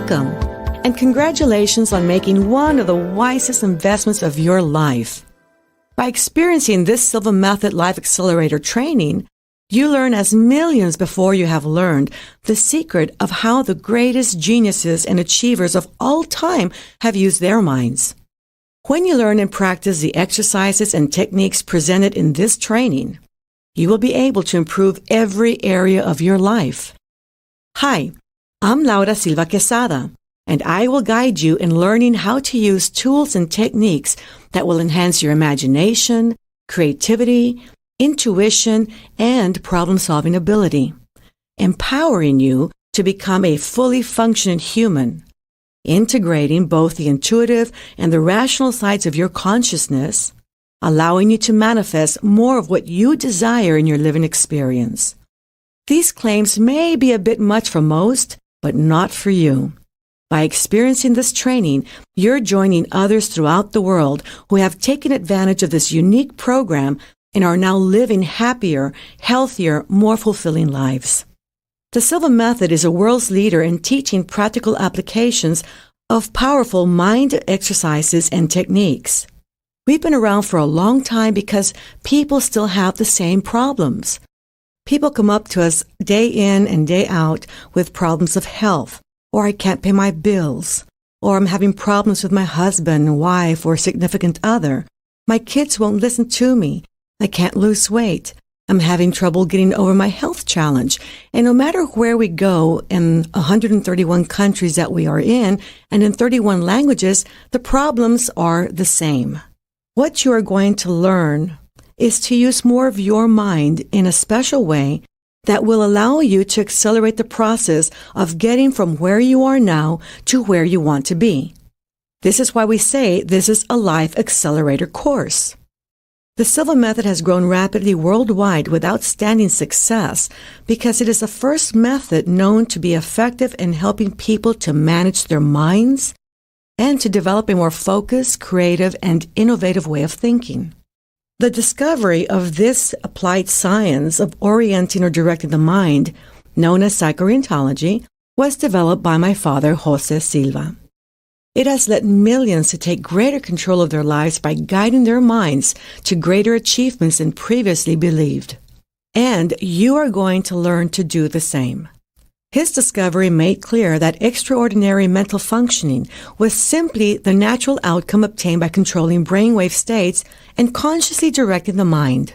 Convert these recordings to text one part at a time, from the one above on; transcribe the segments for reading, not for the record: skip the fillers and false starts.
Welcome, and congratulations on making one of the wisest investments of your life. By experiencing this Silva Method Life Accelerator training, you learn as millions before you have learned the secret of how the greatest geniuses and achievers of all time have used their minds. When you learn and practice the exercises and techniques presented in this training, you will be able to improve every area of your life. Hi, I'm Laura Silva Quesada, and I will guide you in learning how to use tools and techniques that will enhance your imagination, creativity, intuition, and problem-solving ability, empowering you to become a fully functioning human, integrating both the intuitive and the rational sides of your consciousness, allowing you to manifest more of what you desire in your living experience. These claims may be a bit much for most, but not for you. By experiencing this training, you're joining others throughout the world who have taken advantage of this unique program and are now living happier, healthier, more fulfilling lives. The Silva Method is a world's leader in teaching practical applications of powerful mind exercises and techniques. We've been around for a long time because people still have the same problems. People come up to us day in and day out with problems of health, or I can't pay my bills, or I'm having problems with my husband, wife, or significant other. My kids won't listen to me. I can't lose weight. I'm having trouble getting over my health challenge. And no matter where we go in 131 countries that we are in and in 31 languages, the problems are the same. What you are going to learn is to use more of your mind in a special way that will allow you to accelerate the process of getting from where you are now to where you want to be. This is why we say this is a Life Accelerator course. The Silva Method has grown rapidly worldwide with outstanding success because it is the first method known to be effective in helping people to manage their minds and to develop a more focused, creative, and innovative way of thinking. The discovery of this applied science of orienting or directing the mind, known as psychoreentology, was developed by my father, Jose Silva. It has led millions to take greater control of their lives by guiding their minds to greater achievements than previously believed. And you are going to learn to do the same. His discovery made clear that extraordinary mental functioning was simply the natural outcome obtained by controlling brainwave states and consciously directing the mind.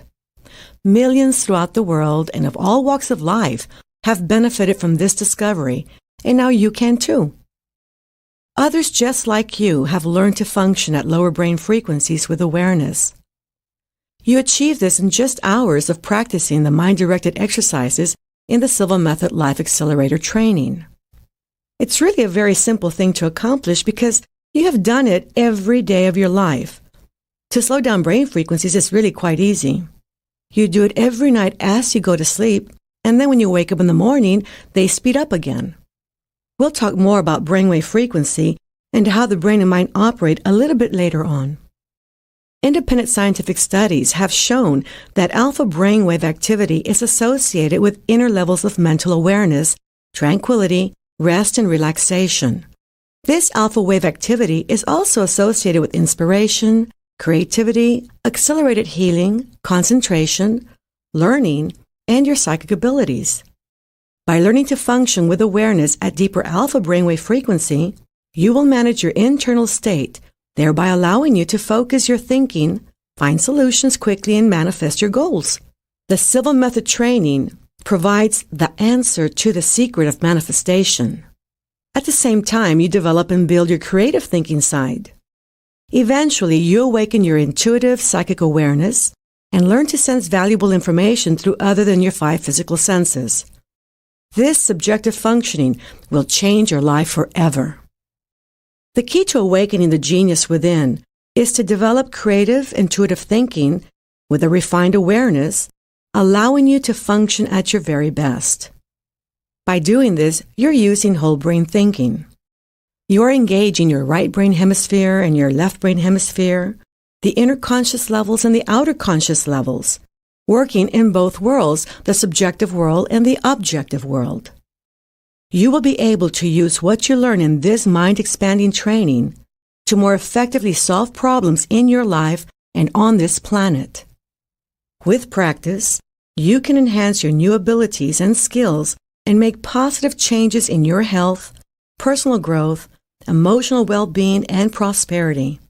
Millions throughout the world and of all walks of life have benefited from this discovery, and now you can too. Others just like you have learned to function at lower brain frequencies with awareness. You achieve this in just hours of practicing the mind-directed exercises in the Silva Method Life Accelerator training. It's really a very simple thing to accomplish because you have done it every day of your life. To slow down brain frequencies is really quite easy. You do it every night as you go to sleep, and then when you wake up in the morning, they speed up again. We'll talk more about brainwave frequency and how the brain and mind operate a little bit later on. Independent scientific studies have shown that alpha brainwave activity is associated with inner levels of mental awareness, tranquility, rest, and relaxation. This alpha wave activity is also associated with inspiration, creativity, accelerated healing, concentration, learning, and your psychic abilities. By learning to function with awareness at deeper alpha brainwave frequency, you will manage your internal state, thereby allowing you to focus your thinking, find solutions quickly, and manifest your goals. The Silva Method training provides the answer to the secret of manifestation. At the same time, you develop and build your creative thinking side. Eventually, you awaken your intuitive psychic awareness and learn to sense valuable information through other than your 5 physical senses. This subjective functioning will change your life forever. The key to awakening the genius within is to develop creative, intuitive thinking with a refined awareness, allowing you to function at your very best. By doing this, you're using whole brain thinking. You're engaging your right brain hemisphere and your left brain hemisphere, the inner conscious levels and the outer conscious levels, working in both worlds, the subjective world and the objective world. you will be able to use what you learn in this mind-expanding training to more effectively solve problems in your life and on this planet. With practice, you can enhance your new abilities and skills and make positive changes in your health, personal growth, emotional well-being, and prosperity.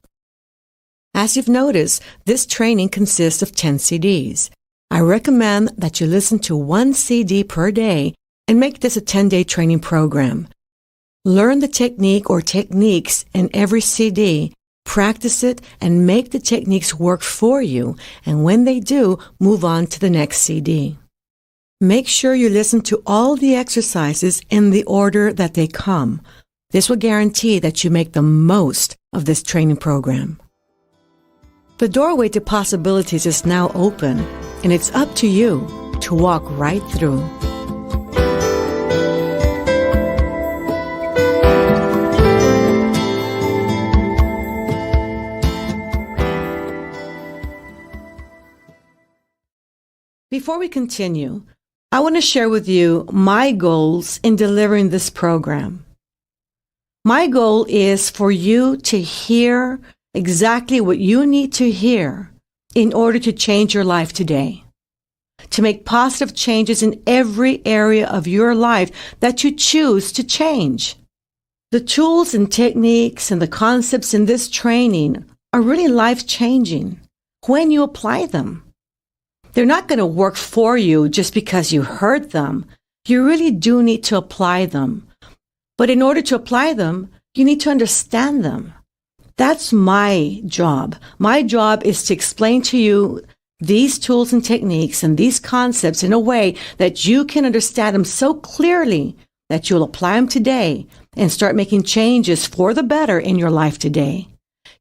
As you've noticed, this training consists of 10 CDs. I recommend that you listen to 1 CD per day and make this a 10-day training program. Learn the technique or techniques in every CD, practice it, and make the techniques work for you, and when they do, move on to the next CD. Make sure you listen to all the exercises in the order that they come. This will guarantee that you make the most of this training program. The doorway to possibilities is now open, and it's up to you to walk right through. Before we continue, I want to share with you my goals in delivering this program. My goal is for you to hear exactly what you need to hear in order to change your life today, to make positive changes in every area of your life that you choose to change. The tools and techniques and the concepts in this training are really life-changing when you apply them. They're not going to work for you just because you heard them. You really do need to apply them. But in order to apply them, you need to understand them. That's my job. My job is to explain to you these tools and techniques and these concepts in a way that you can understand them so clearly that you'll apply them today and start making changes for the better in your life today.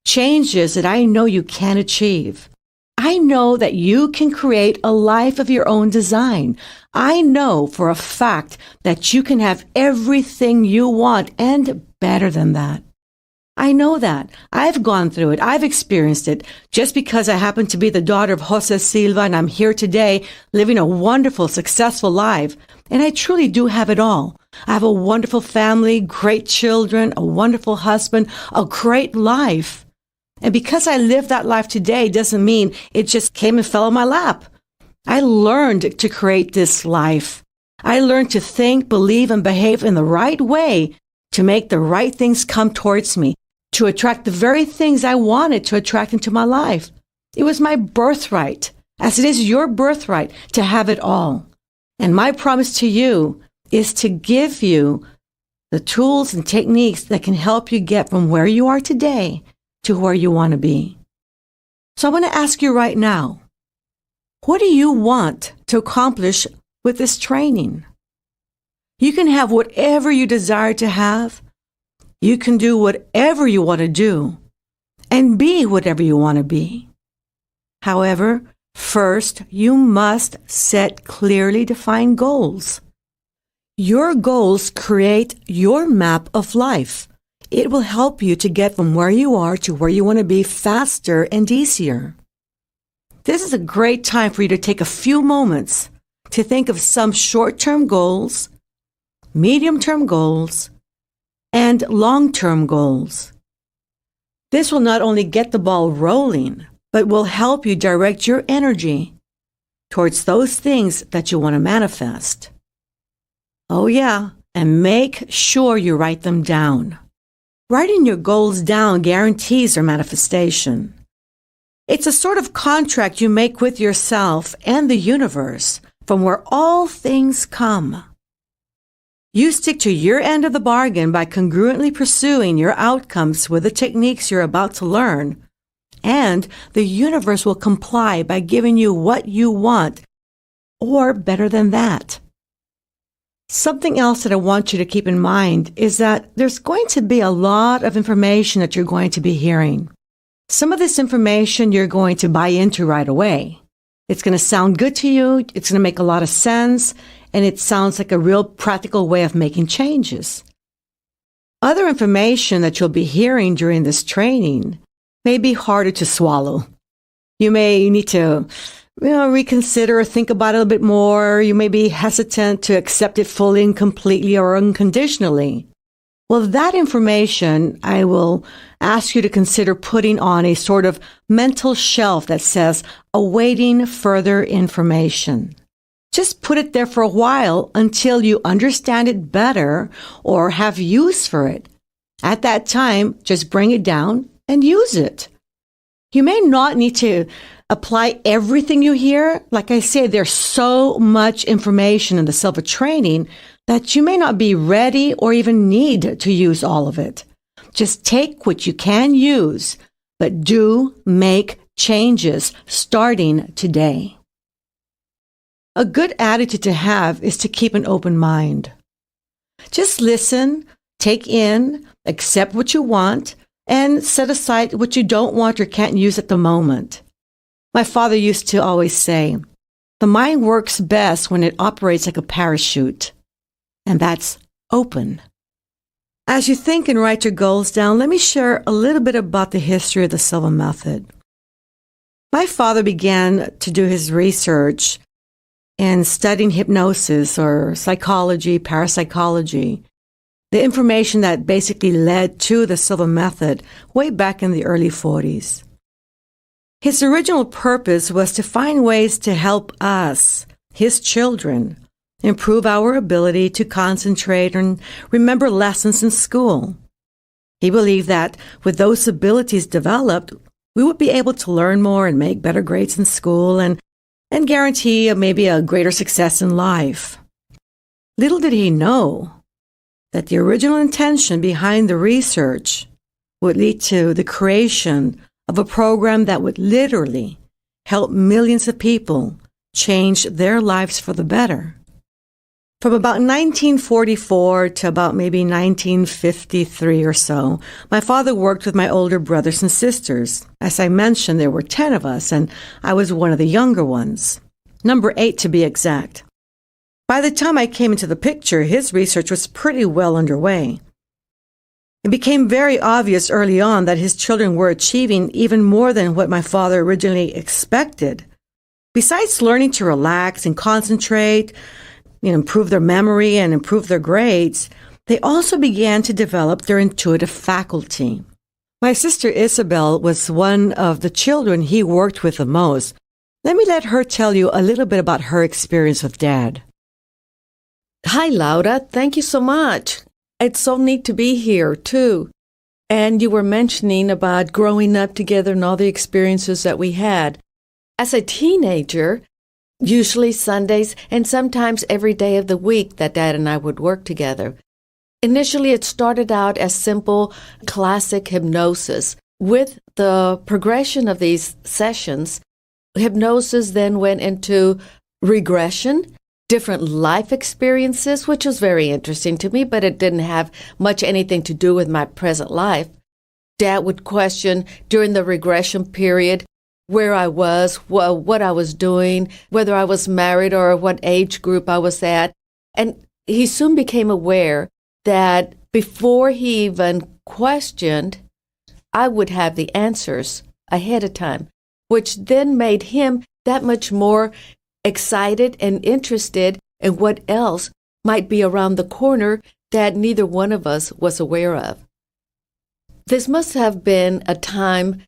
Changes that I know you can achieve. I know that you can create a life of your own design. I know for a fact that you can have everything you want and better than that. I know that. I've gone through it. I've experienced it. Just because I happen to be the daughter of Jose Silva and I'm here today living a wonderful, successful life. And I truly do have it all. I have a wonderful family, great children, a wonderful husband, a great life. And because I live that life today doesn't mean it just came and fell on my lap. I learned to create this life. I learned to think, believe, and behave in the right way to make the right things come towards me, to attract the very things I wanted to attract into my life. It was my birthright, as it is your birthright, to have it all. And my promise to you is to give you the tools and techniques that can help you get from where you are today to where you want to be. So I want to ask you right now, what do you want to accomplish with this training? You can have whatever you desire to have. You can do whatever you want to do and be whatever you want to be. However, first, you must set clearly defined goals. Your goals create your map of life. It will help you to get from where you are to where you want to be faster and easier. This is a great time for you to take a few moments to think of some short-term goals, medium-term goals, and long-term goals. This will not only get the ball rolling, but will help you direct your energy towards those things that you want to manifest. Oh yeah, and make sure you write them down. Writing your goals down guarantees their manifestation. It's a sort of contract you make with yourself and the universe from where all things come. You stick to your end of the bargain by congruently pursuing your outcomes with the techniques you're about to learn, and the universe will comply by giving you what you want, or better than that. Something else that I want you to keep in mind is that there's going to be a lot of information that you're going to be hearing. Some of this information you're going to buy into right away. It's going to sound good to you, it's going to make a lot of sense, and it sounds like a real practical way of making changes. Other information that you'll be hearing during this training may be harder to swallow. You may need to reconsider or think about it a little bit more. You may be hesitant to accept it fully and completely or unconditionally. Well, that information, I will ask you to consider putting on a sort of mental shelf that says, awaiting further information. Just put it there for a while until you understand it better or have use for it. At that time, just bring it down and use it. You may not need to apply everything you hear. Like I say, there's so much information in the Silva training that you may not be ready or even need to use all of it. Just take what you can use, but do make changes starting today. A good attitude to have is to keep an open mind. Just listen, take in, accept what you want, and set aside what you don't want or can't use at the moment. My father used to always say, the mind works best when it operates like a parachute, and that's open. As you think and write your goals down, let me share a little bit about the history of the Silva Method. My father began to do his research in studying hypnosis or psychology, parapsychology, the information that basically led to the Silva Method way back in the early 40s. His original purpose was to find ways to help us, his children, improve our ability to concentrate and remember lessons in school. He believed that with those abilities developed, we would be able to learn more and make better grades in school and guarantee maybe a greater success in life. Little did he know that the original intention behind the research would lead to the creation of a program that would literally help millions of people change their lives for the better. From about 1944 to about maybe 1953 or so, my father worked with my older brothers and sisters. As I mentioned, there were 10 of us, and I was one of the younger ones, number 8 to be exact. By the time I came into the picture, his research was pretty well underway. It became very obvious early on that his children were achieving even more than what my father originally expected. Besides learning to relax and concentrate, improve their memory and improve their grades, they also began to develop their intuitive faculty. My sister Isabel was one of the children he worked with the most. Let me let her tell you a little bit about her experience with Dad. Hi, Laura. Thank you so much. It's so neat to be here, too. And you were mentioning about growing up together and all the experiences that we had. As a teenager, usually Sundays and sometimes every day of the week that Dad and I would work together. Initially, it started out as simple classic hypnosis. With the progression of these sessions, hypnosis then went into regression, different life experiences, which was very interesting to me, but it didn't have much anything to do with my present life. Dad would question during the regression period where I was, what I was doing, whether I was married or what age group I was at. And he soon became aware that before he even questioned, I would have the answers ahead of time, which then made him that much more excited and interested in what else might be around the corner that neither one of us was aware of. This must have been a time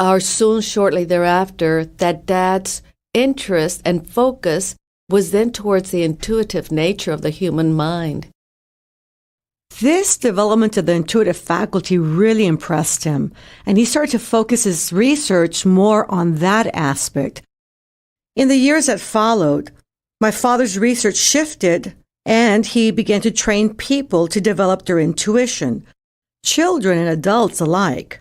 or soon shortly thereafter that Dad's interest and focus was then towards the intuitive nature of the human mind. This development of the intuitive faculty really impressed him, and he started to focus his research more on that aspect. In the years that followed, my father's research shifted, and he began to train people to develop their intuition, children and adults alike.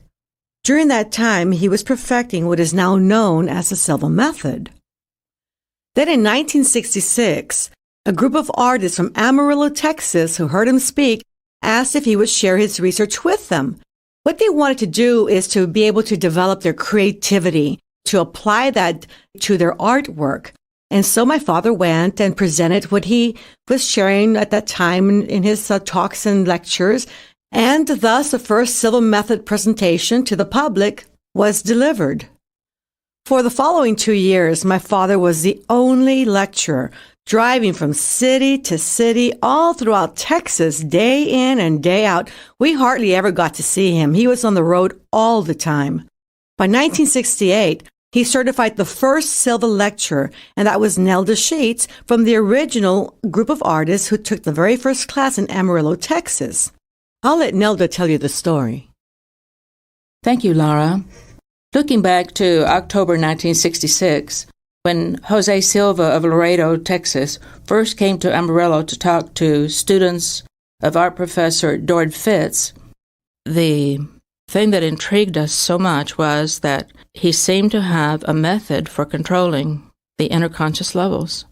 During that time, he was perfecting what is now known as the Silva Method. Then in 1966, a group of artists from Amarillo, Texas, who heard him speak, asked if he would share his research with them. What they wanted to do is to be able to develop their creativity, to apply that to their artwork. And so my father went and presented what he was sharing at that time in his talks and lectures. And thus the first Silva Method presentation to the public was delivered. For the following 2 years, my father was the only lecturer, driving from city to city all throughout Texas, day in and day out. We hardly ever got to see him. He was on the road all the time. By 1968, he certified the first Silva lecturer, and that was Nelda Sheets from the original group of artists who took the very first class in Amarillo, Texas. I'll let Nelda tell you the story. Thank you, Laura. Looking back to October 1966, when Jose Silva of Laredo, Texas, first came to Amarillo to talk to students of art professor Dord Fitz, the thing that intrigued us so much was that he seemed to have a method for controlling the inner conscious levels.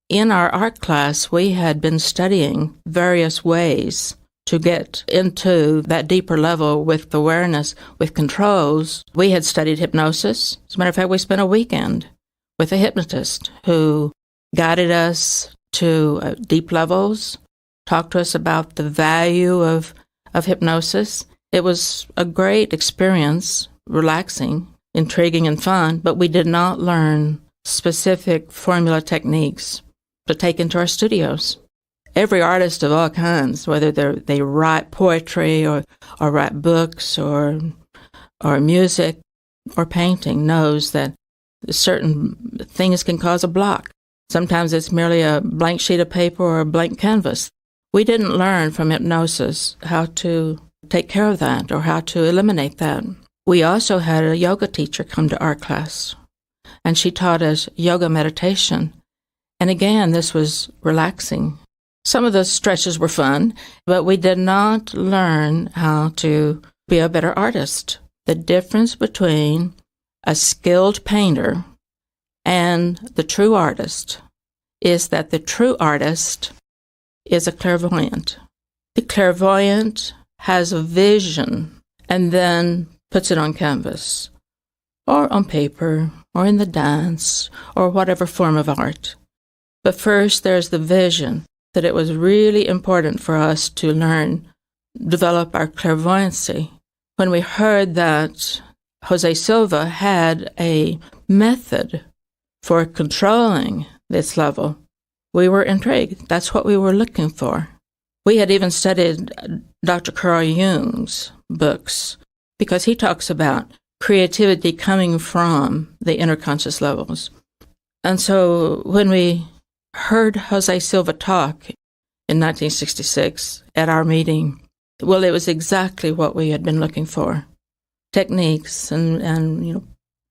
In our art class, we had been studying various ways to get into that deeper level with awareness, with controls. We had studied hypnosis. As a matter of fact, we spent a weekend with a hypnotist who guided us to deep levels, talked to us about the value of hypnosis. It was a great experience, relaxing, intriguing, and fun, but we did not learn specific formula techniques to take into our studios. Every artist of all kinds, whether they write poetry or write books or music or painting, knows that certain things can cause a block. Sometimes it's merely a blank sheet of paper or a blank canvas. We didn't learn from hypnosis how to take care of that or how to eliminate that. We also had a yoga teacher come to our class, and she taught us yoga meditation. And again, this was relaxing. Some of the stretches were fun, but we did not learn how to be a better artist. The difference between a skilled painter and the true artist is that the true artist is a clairvoyant. The clairvoyant has a vision and then puts it on canvas or on paper or in the dance or whatever form of art. But first there's the vision that it was really important for us to learn, develop our clairvoyancy. When we heard that Jose Silva had a method for controlling this level, we were intrigued. That's what we were looking for. We had even studied Dr. Carl Jung's books because he talks about creativity coming from the inner conscious levels. And so when we heard Jose Silva talk in 1966 at our meeting, well, it was exactly what we had been looking for. Techniques, and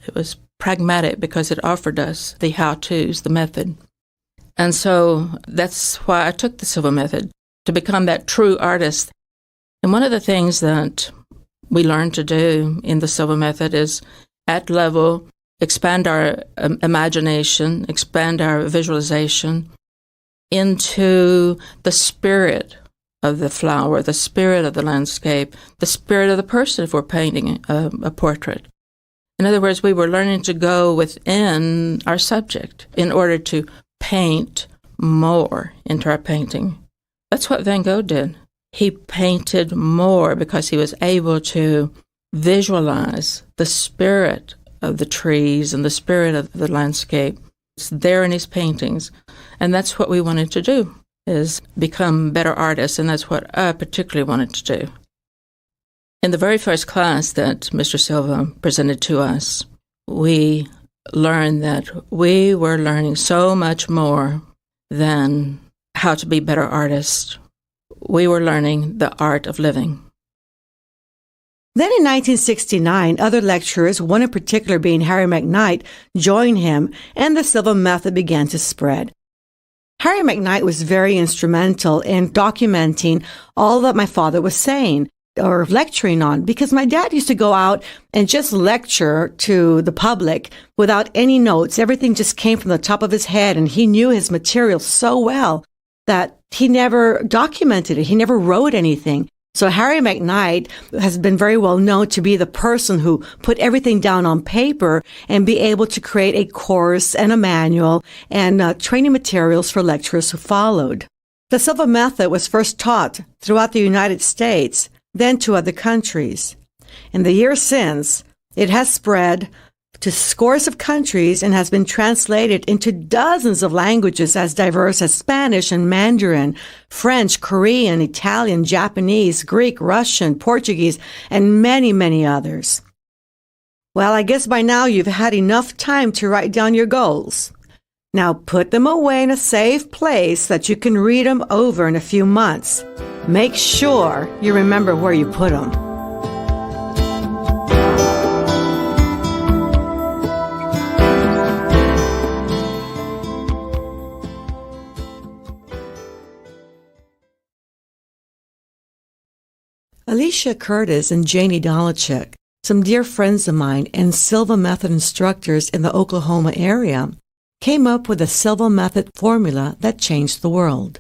it was pragmatic because it offered us the how-tos, the method. And so that's why I took the Silva Method, to become that true artist. And one of the things that we learned to do in the Silva Method is, at level, expand our imagination, expand our visualization into the spirit of the flower, the spirit of the landscape, the spirit of the person if we're painting a portrait. In other words, we were learning to go within our subject in order to paint more into our painting. That's what Van Gogh did. He painted more because he was able to visualize the spirit of the trees and the spirit of the landscape. It's there in his paintings. And that's what we wanted to do, is become better artists, and that's what I particularly wanted to do. In the very first class that Mr. Silva presented to us, we learned that we were learning so much more than how to be better artists. We were learning the art of living. Then in 1969, other lecturers, one in particular being Harry McKnight, joined him, and the Silva Method began to spread. Harry McKnight was very instrumental in documenting all that my father was saying or lecturing on, because my dad used to go out and just lecture to the public without any notes. Everything just came from the top of his head, and he knew his material so well that he never documented it. He never wrote anything. So Harry McKnight has been very well known to be the person who put everything down on paper and be able to create a course and a manual and training materials for lecturers who followed. The Silva Method was first taught throughout the United States, then to other countries. In the years since, it has spread to scores of countries and has been translated into dozens of languages as diverse as Spanish and Mandarin, French, Korean, Italian, Japanese, Greek, Russian, Portuguese, and many, many others. Well, I guess by now you've had enough time to write down your goals. Now put them away in a safe place that you can read them over in a few months. Make sure you remember where you put them. Alicia Curtis and Janie Dolachek, some dear friends of mine and Silva Method instructors in the Oklahoma area, came up with a Silva Method formula that changed the world.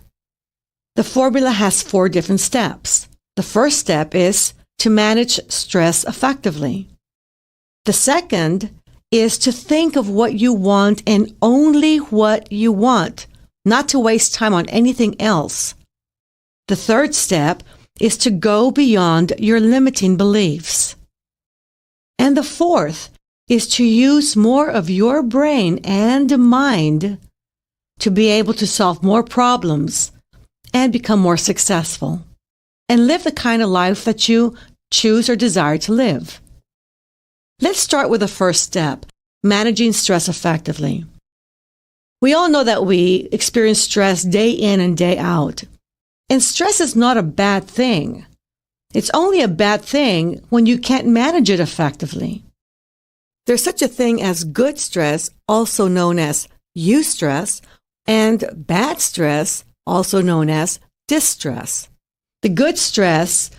The formula has 4 different steps. The first step is to manage stress effectively. The second is to think of what you want and only what you want, not to waste time on anything else. The third step is to go beyond your limiting beliefs. And the fourth is to use more of your brain and mind to be able to solve more problems and become more successful and live the kind of life that you choose or desire to live. Let's start with the first step, managing stress effectively. We all know that we experience stress day in and day out. And stress is not a bad thing. It's only a bad thing when you can't manage it effectively. There's such a thing as good stress, also known as eustress, and bad stress, also known as distress. The good stress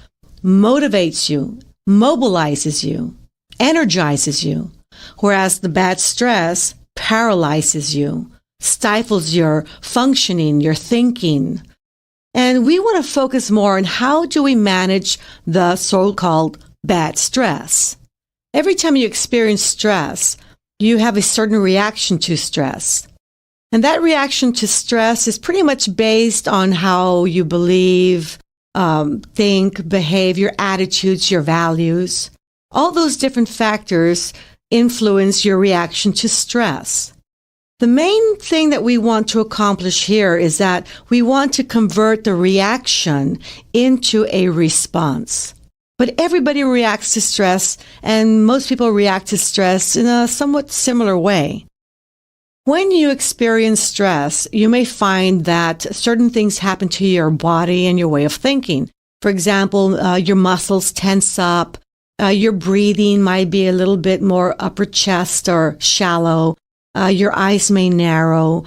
motivates you, mobilizes you, energizes you, whereas the bad stress paralyzes you, stifles your functioning, your thinking. And we want to focus more on how do we manage the so-called bad stress. Every time you experience stress, you have a certain reaction to stress. And that reaction to stress is pretty much based on how you believe, think, behave, your attitudes, your values. All those different factors influence your reaction to stress. The main thing that we want to accomplish here is that we want to convert the reaction into a response. But everybody reacts to stress, and most people react to stress in a somewhat similar way. When you experience stress, you may find that certain things happen to your body and your way of thinking. For example, your muscles tense up, your breathing might be a little bit more upper chest or shallow. Your eyes may narrow,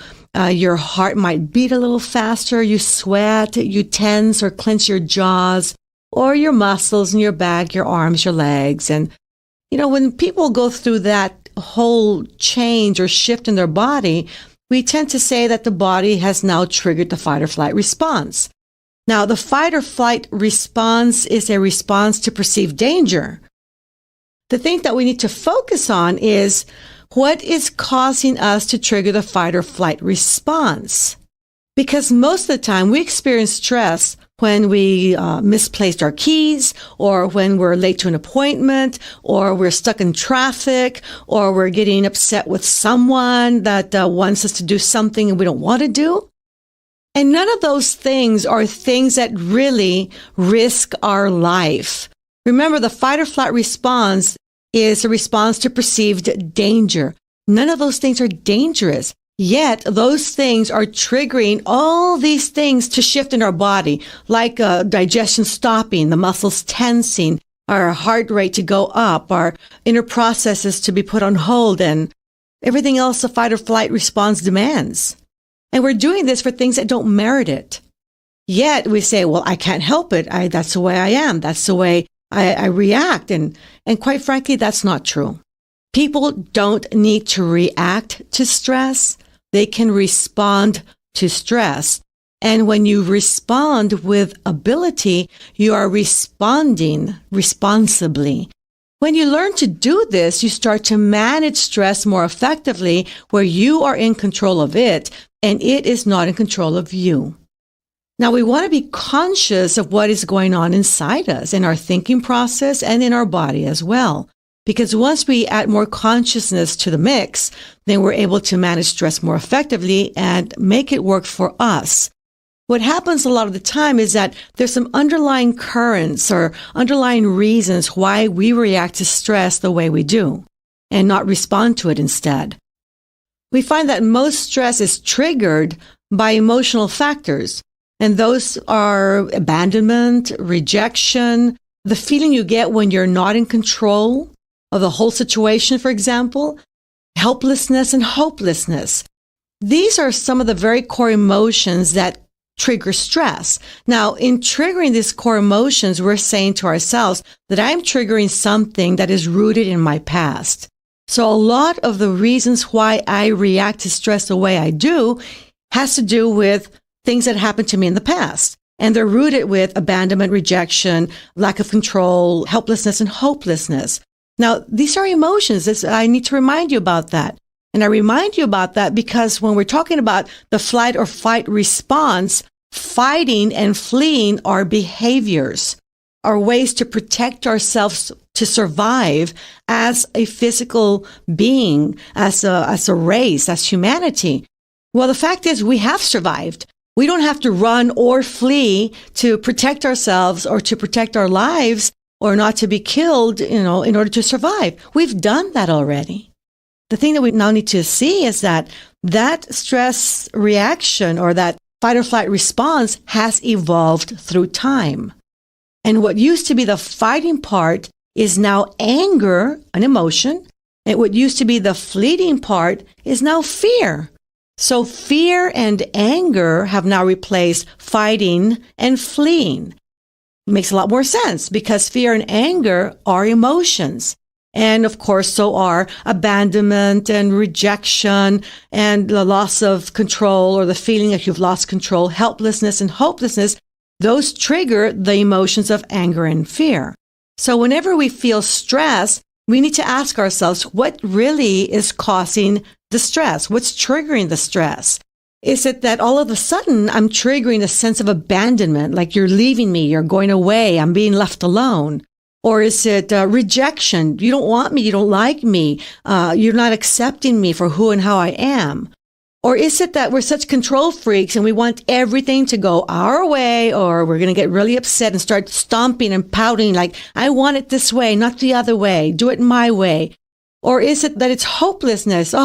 your heart might beat a little faster, you sweat, you tense or clench your jaws, or your muscles in your back, your arms, your legs. And, when people go through that whole change or shift in their body, we tend to say that the body has now triggered the fight or flight response. Now, the fight or flight response is a response to perceived danger. The thing that we need to focus on is what is causing us to trigger the fight or flight response? Because most of the time we experience stress when we misplaced our keys, or when we're late to an appointment, or we're stuck in traffic, or we're getting upset with someone that wants us to do something and we don't want to do. And none of those things are things that really risk our life. Remember, the fight or flight response is a response to perceived danger. None of those things are dangerous, yet those things are triggering all these things to shift in our body, like digestion stopping, the muscles tensing, our heart rate to go up, our inner processes to be put on hold, and everything else the fight or flight response demands. And we're doing this for things that don't merit it. Yet we say, well, I can't help it. That's the way I am. That's the way I react. And quite frankly, that's not true. People don't need to react to stress. They can respond to stress. And when you respond with ability, you are responding responsibly. When you learn to do this, you start to manage stress more effectively, where you are in control of it and it is not in control of you. Now, we want to be conscious of what is going on inside us, in our thinking process and in our body as well, Because once we add more consciousness to the mix, then we're able to manage stress more effectively and make it work for us. What happens a lot of the time is that there's some underlying currents or underlying reasons why we react to stress the way we do and not respond to it instead. We find that most stress is triggered by emotional factors, and those are abandonment, rejection, the feeling you get when you're not in control of the whole situation, for example, helplessness and hopelessness. These are some of the very core emotions that trigger stress. Now, in triggering these core emotions, we're saying to ourselves that I'm triggering something that is rooted in my past. So a lot of the reasons why I react to stress the way I do has to do with things that happened to me in the past. And they're rooted with abandonment, rejection, lack of control, helplessness, and hopelessness. Now, these are emotions. I need to remind you about that. And I remind you about that because when we're talking about the flight or fight response, fighting and fleeing are behaviors, are ways to protect ourselves to survive as a physical being, as a race, as humanity. Well, the fact is we have survived. We don't have to run or flee to protect ourselves or to protect our lives or not to be killed, in order to survive. We've done that already. The thing that we now need to see is that stress reaction or that fight or flight response has evolved through time. And what used to be the fighting part is now anger, an emotion. And what used to be the fleeting part is now fear. So fear and anger have now replaced fighting and fleeing. It makes a lot more sense because fear and anger are emotions. And of course, so are abandonment and rejection and the loss of control or the feeling that you've lost control, helplessness and hopelessness. Those trigger the emotions of anger and fear. So whenever we feel stress, we need to ask ourselves, what really is causing the stress? What's triggering the stress? Is it that all of a sudden I'm triggering a sense of abandonment, like you're leaving me, you're going away, I'm being left alone? Or is it rejection? You don't want me. You don't like me. You're not accepting me for who and how I am. Or is it that we're such control freaks and we want everything to go our way, or we're going to get really upset and start stomping and pouting like, I want it this way, not the other way. Do it my way. Or is it that it's hopelessness?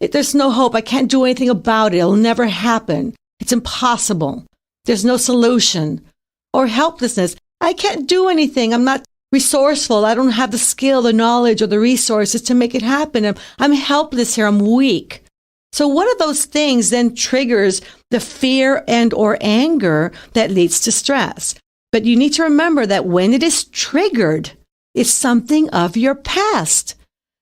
There's no hope. I can't do anything about it. It'll never happen. It's impossible. There's no solution. Or helplessness. I can't do anything. I'm not resourceful. I don't have the skill, the knowledge, or the resources to make it happen. I'm helpless here. I'm weak. So one of those things then triggers the fear and or anger that leads to stress. But you need to remember that when it is triggered, it's something of your past.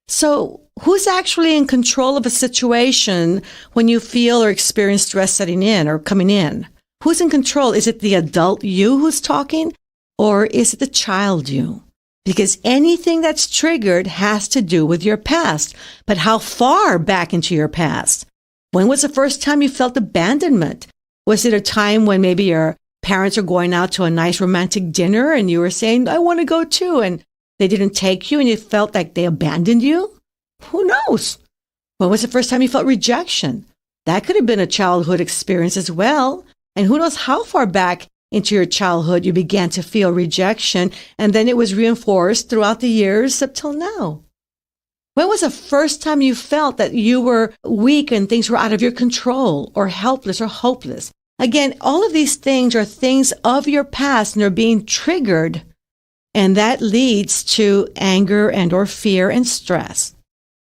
So who's actually in control of a situation when you feel or experience stress setting in or coming in? Who's in control? Is it the adult you who's talking? Or is it the child you? Because anything that's triggered has to do with your past. But how far back into your past? When was the first time you felt abandonment? Was it a time when maybe your parents are going out to a nice romantic dinner and you were saying, I want to go too, and they didn't take you and you felt like they abandoned you? Who knows? When was the first time you felt rejection? That could have been a childhood experience as well. And who knows how far back into your childhood you began to feel rejection, and then it was reinforced throughout the years up till now. When was the first time you felt that you were weak and things were out of your control or helpless or hopeless? Again, all of these things are things of your past and they're being triggered, and that leads to anger and or fear and stress.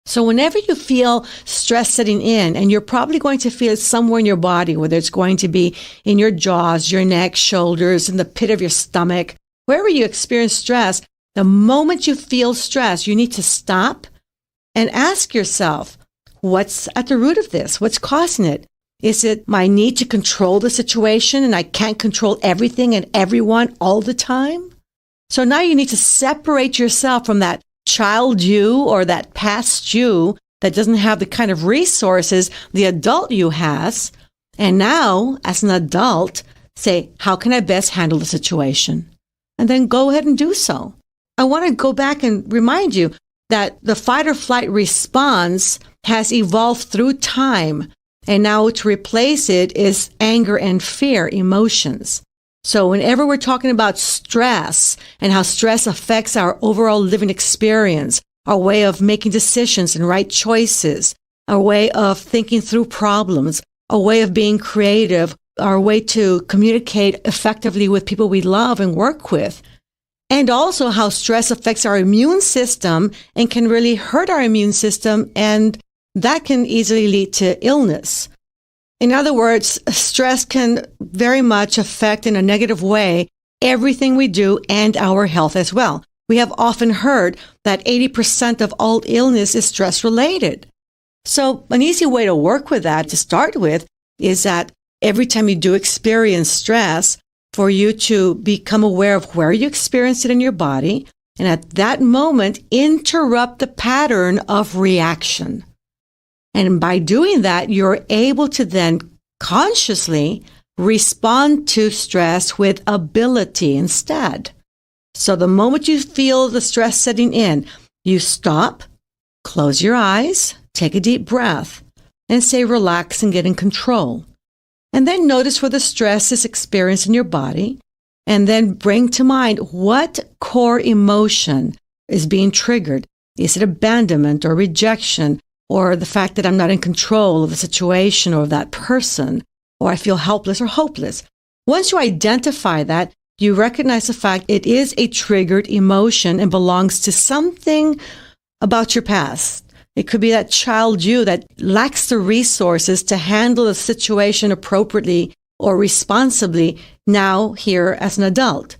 So whenever you feel stress setting in, and you're probably going to feel it somewhere in your body, whether it's going to be in your jaws, your neck, shoulders, in the pit of your stomach, wherever you experience stress, the moment you feel stress, you need to stop and ask yourself, what's at the root of this? What's causing it? Is it my need to control the situation and I can't control everything and everyone all the time? So now you need to separate yourself from that child you or that past you that doesn't have the kind of resources the adult you has. And now, as an adult, say, how can I best handle the situation? And then go ahead and do so. I want to go back and remind you, that the fight or flight response has evolved through time, and now to replace it is anger and fear emotions. So whenever we're talking about stress and how stress affects our overall living experience, our way of making decisions and right choices, our way of thinking through problems, a way of being creative, our way to communicate effectively with people we love and work with, and also how stress affects our immune system and can really hurt our immune system, and that can easily lead to illness. In other words, stress can very much affect in a negative way everything we do and our health as well. We have often heard that 80% of all illness is stress-related. So an easy way to work with that to start with is that every time you do experience stress, for you to become aware of where you experience it in your body, and at that moment, interrupt the pattern of reaction. And by doing that, you're able to then consciously respond to stress with ability instead. So the moment you feel the stress setting in, you stop, close your eyes, take a deep breath, and say relax and get in control. And then notice where the stress is experienced in your body, and then bring to mind what core emotion is being triggered. Is it abandonment or rejection, or the fact that I'm not in control of the situation or of that person, or I feel helpless or hopeless? Once you identify that, you recognize the fact it is a triggered emotion and belongs to something about your past. It could be that child you that lacks the resources to handle a situation appropriately or responsibly now here as an adult.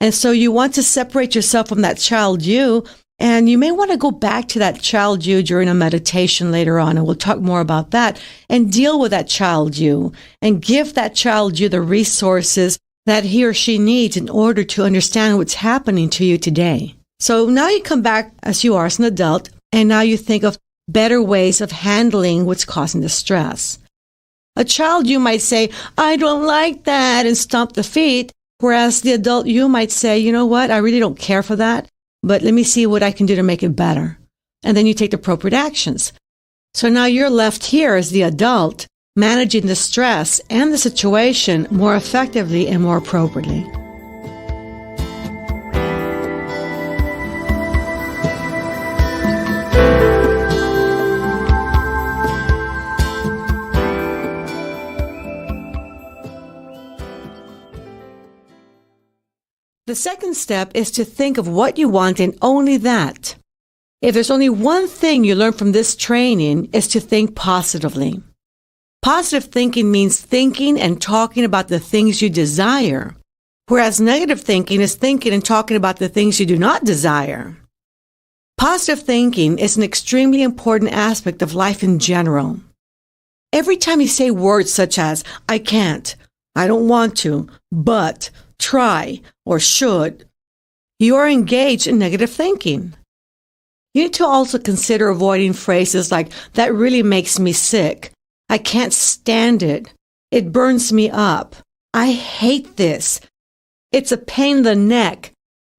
And so you want to separate yourself from that child you, and you may want to go back to that child you during a meditation later on, and we'll talk more about that, and deal with that child you and give that child you the resources that he or she needs in order to understand what's happening to you today. So now you come back as you are as an adult, and now you think of better ways of handling what's causing the stress. A child you might say, I don't like that, and stomp the feet, whereas the adult you might say, you know what, I really don't care for that, but let me see what I can do to make it better. And then you take the appropriate actions. So now you're left here as the adult, managing the stress and the situation more effectively and more appropriately. The second step is to think of what you want and only that. If there's only one thing you learn from this training, is to think positively. Positive thinking means thinking and talking about the things you desire, whereas negative thinking is thinking and talking about the things you do not desire. Positive thinking is an extremely important aspect of life in general. Every time you say words such as, I can't, I don't want to, but, try, or should, you are engaged in negative thinking. You need to also consider avoiding phrases like, that really makes me sick, I can't stand it, it burns me up, I hate this, it's a pain in the neck.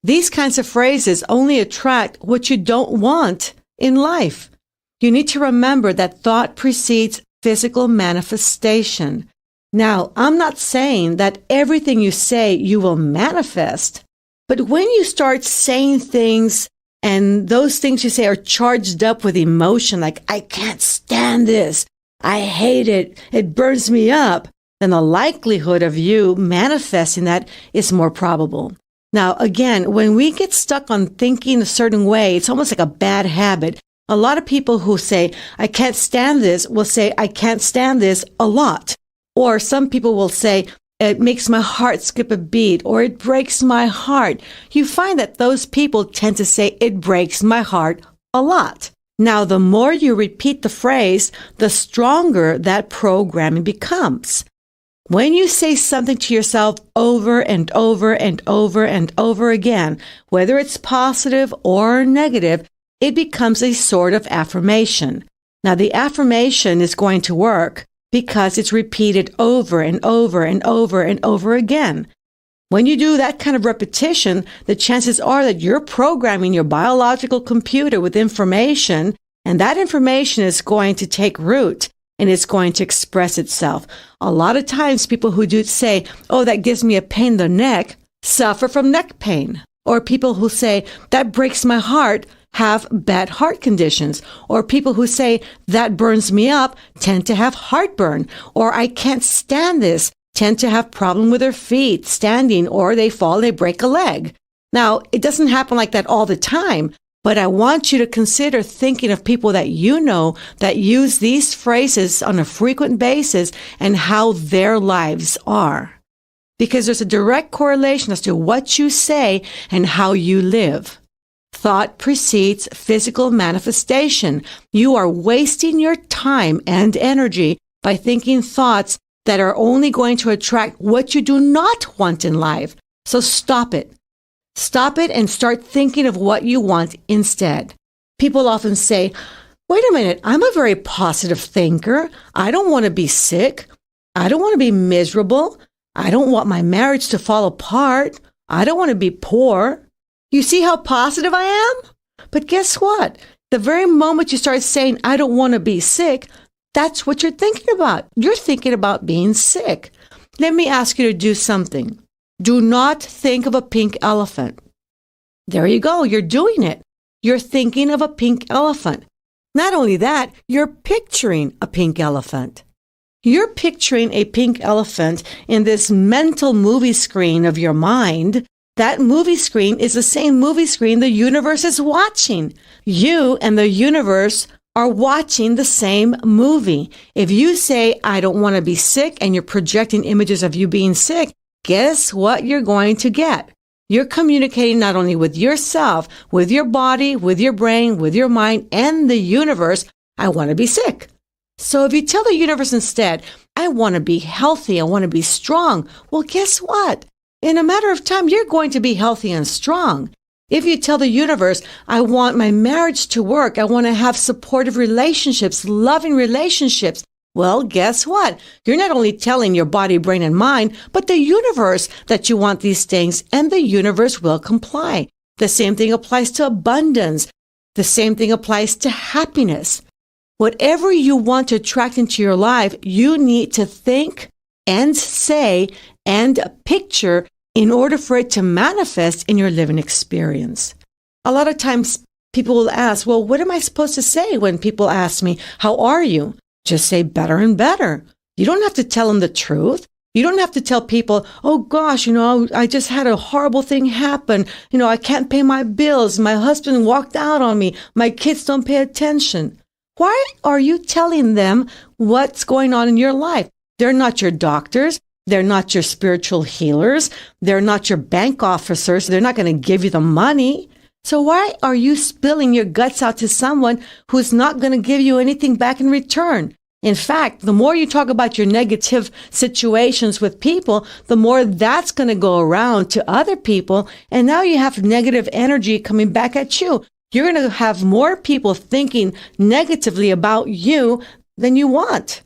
These kinds of phrases only attract what you don't want in life. You need to remember that thought precedes physical manifestation. Now, I'm not saying that everything you say you will manifest, but when you start saying things and those things you say are charged up with emotion, like, I can't stand this, I hate it, it burns me up, then the likelihood of you manifesting that is more probable. Now, again, when we get stuck on thinking a certain way, it's almost like a bad habit. A lot of people who say, I can't stand this, will say, I can't stand this a lot. Or some people will say, it makes my heart skip a beat, or it breaks my heart. You find that those people tend to say, it breaks my heart a lot. Now, the more you repeat the phrase, the stronger that programming becomes. When you say something to yourself over and over and over and over again, whether it's positive or negative, it becomes a sort of affirmation. Now, the affirmation is going to work because it's repeated over and over and over and over again. When you do that kind of repetition, the chances are that you're programming your biological computer with information, and that information is going to take root and it's going to express itself. A lot of times people who do say, oh, that gives me a pain in the neck, suffer from neck pain. Or people who say, that breaks my heart, have bad heart conditions. Or people who say, that burns me up, tend to have heartburn. Or I can't stand this, tend to have problem with their feet, standing, or they fall, they break a leg. Now, it doesn't happen like that all the time, but I want you to consider thinking of people that you know that use these phrases on a frequent basis and how their lives are. Because there's a direct correlation as to what you say and how you live. Thought precedes physical manifestation. You are wasting your time and energy by thinking thoughts that are only going to attract what you do not want in life. So stop it. Stop it and start thinking of what you want instead. People often say, wait a minute, I'm a very positive thinker. I don't want to be sick. I don't want to be miserable. I don't want my marriage to fall apart. I don't want to be poor. You see how positive I am? But guess what? The very moment you start saying, I don't want to be sick, that's what you're thinking about. You're thinking about being sick. Let me ask you to do something. Do not think of a pink elephant. There you go. You're doing it. You're thinking of a pink elephant. Not only that, you're picturing a pink elephant. You're picturing a pink elephant in this mental movie screen of your mind. That movie screen is the same movie screen the universe is watching. You and the universe are watching the same movie. If you say, I don't want to be sick, and you're projecting images of you being sick, guess what you're going to get? You're communicating not only with yourself, with your body, with your brain, with your mind, and the universe, I want to be sick. So if you tell the universe instead, I want to be healthy, I want to be strong, well, guess what? In a matter of time, you're going to be healthy and strong. If you tell the universe, I want my marriage to work, I want to have supportive relationships, loving relationships, well, guess what? You're not only telling your body, brain, and mind, but the universe that you want these things, and the universe will comply. The same thing applies to abundance. The same thing applies to happiness. Whatever you want to attract into your life, you need to think and say and picture in order for it to manifest in your living experience. A lot of times people will ask, well, what am I supposed to say when people ask me, how are you? Just say better and better. You don't have to tell them the truth. You don't have to tell people, oh gosh, I just had a horrible thing happen. I can't pay my bills. My husband walked out on me. My kids don't pay attention. Why are you telling them what's going on in your life? They're not your doctors. They're not your spiritual healers. They're not your bank officers. They're not going to give you the money. So why are you spilling your guts out to someone who's not going to give you anything back in return? In fact, the more you talk about your negative situations with people, the more that's going to go around to other people. And now you have negative energy coming back at you. You're going to have more people thinking negatively about you than you want.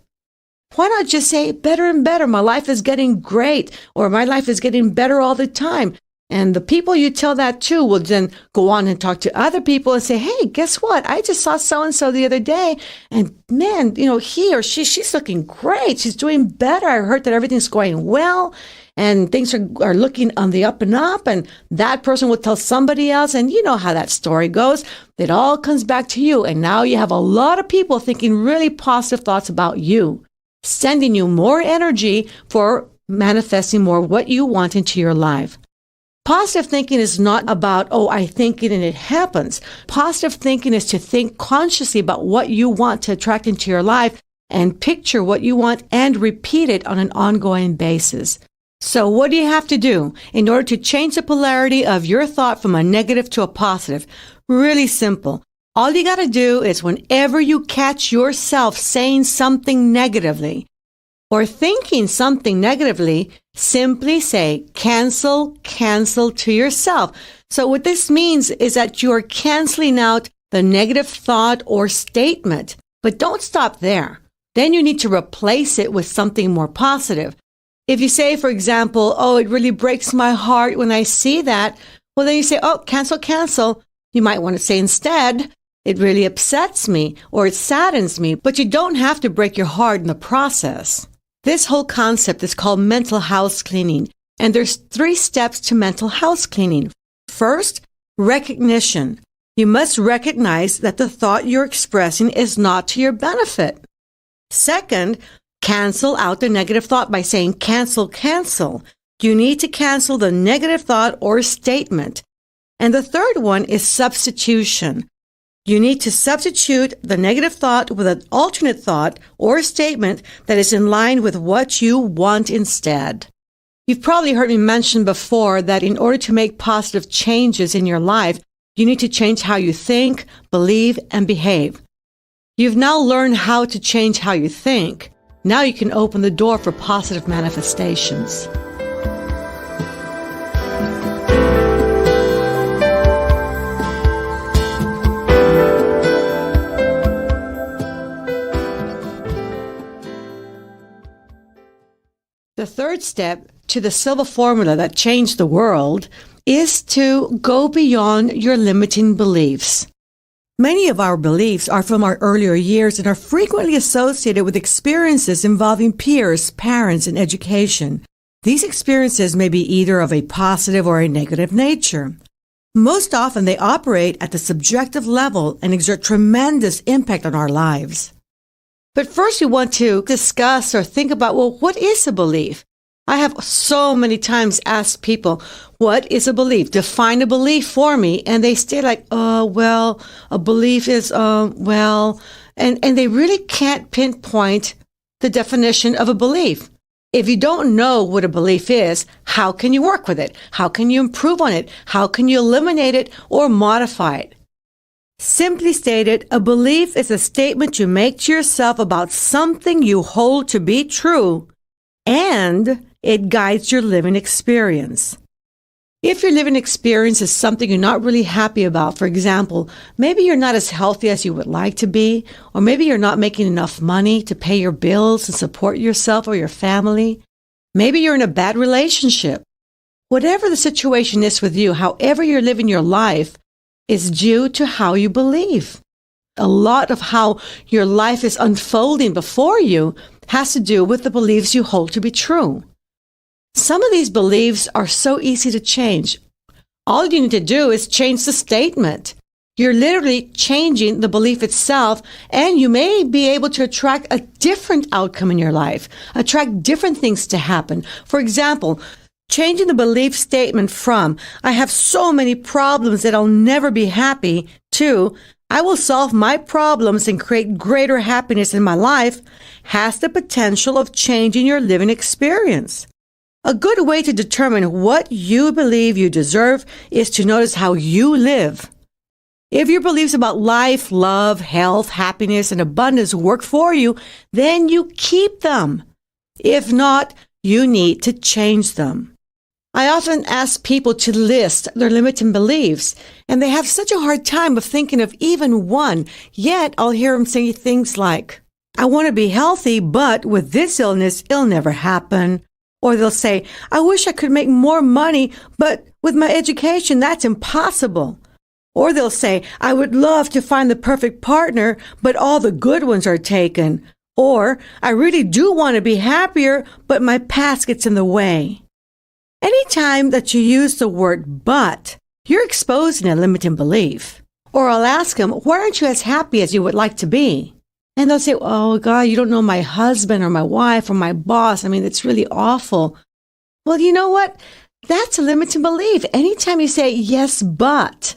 Why not just say better and better? My life is getting great, or my life is getting better all the time. And the people you tell that to will then go on and talk to other people and say, hey, guess what? I just saw so-and-so the other day. And man, he or she's looking great. She's doing better. I heard that everything's going well and things are looking on the up and up. And that person will tell somebody else. And you know how that story goes. It all comes back to you. And now you have a lot of people thinking really positive thoughts about you, sending you more energy for manifesting more what you want into your life. Positive thinking is not about, I think it and it happens. Positive thinking is to think consciously about what you want to attract into your life and picture what you want and repeat it on an ongoing basis. So what do you have to do in order to change the polarity of your thought from a negative to a positive? Really simple. All you got to do is whenever you catch yourself saying something negatively or thinking something negatively, simply say, cancel to yourself. So what this means is that you're canceling out the negative thought or statement. But don't stop there. Then you need to replace it with something more positive. If you say, for example, oh, it really breaks my heart when I see that, well, then you say, oh, cancel, cancel. You might want to say instead, it really upsets me or it saddens me, but you don't have to break your heart in the process. This whole concept is called mental house cleaning, and there's 3 steps to mental house cleaning. First, recognition. You must recognize that the thought you're expressing is not to your benefit. Second, cancel out the negative thought by saying cancel, cancel. You need to cancel the negative thought or statement. And the third one is substitution. You need to substitute the negative thought with an alternate thought or statement that is in line with what you want instead. You've probably heard me mention before that in order to make positive changes in your life, you need to change how you think, believe, and behave. You've now learned how to change how you think. Now you can open the door for positive manifestations. The third step to the Silva formula that changed the world is to go beyond your limiting beliefs. Many of our beliefs are from our earlier years and are frequently associated with experiences involving peers, parents, and education. These experiences may be either of a positive or a negative nature. Most often they operate at the subjective level and exert tremendous impact on our lives. But first we want to discuss or think about, well, what is a belief? I have so many times asked people, what is a belief? Define a belief for me. And they stay like, well, a belief is, well, and they really can't pinpoint the definition of a belief. If you don't know what a belief is, how can you work with it? How can you improve on it? How can you eliminate it or modify it? Simply stated, a belief is a statement you make to yourself about something you hold to be true, and it guides your living experience. If your living experience is something you're not really happy about, for example, maybe you're not as healthy as you would like to be, or maybe you're not making enough money to pay your bills and support yourself or your family. Maybe you're in a bad relationship. Whatever the situation is with you, however you're living your life, is due to how you believe. A lot of how your life is unfolding before you has to do with the beliefs you hold to be true. Some of these beliefs are so easy to change. All you need to do is change the statement. You're literally changing the belief itself, and you may be able to attract a different outcome in your life, attract different things to happen. For example, changing the belief statement from, I have so many problems that I'll never be happy, to, I will solve my problems and create greater happiness in my life, has the potential of changing your living experience. A good way to determine what you believe you deserve is to notice how you live. If your beliefs about life, love, health, happiness, and abundance work for you, then you keep them. If not, you need to change them. I often ask people to list their limiting beliefs, and they have such a hard time of thinking of even one, yet I'll hear them say things like, I want to be healthy, but with this illness, it'll never happen. Or they'll say, I wish I could make more money, but with my education, that's impossible. Or they'll say, I would love to find the perfect partner, but all the good ones are taken. Or, I really do want to be happier, but my past gets in the way. Anytime that you use the word but, you're exposing a limiting belief. Or I'll ask them, why aren't you as happy as you would like to be? And they'll say, oh, God, you don't know my husband or my wife or my boss. I mean, it's really awful. Well, you know what? That's a limiting belief. Anytime you say yes, but,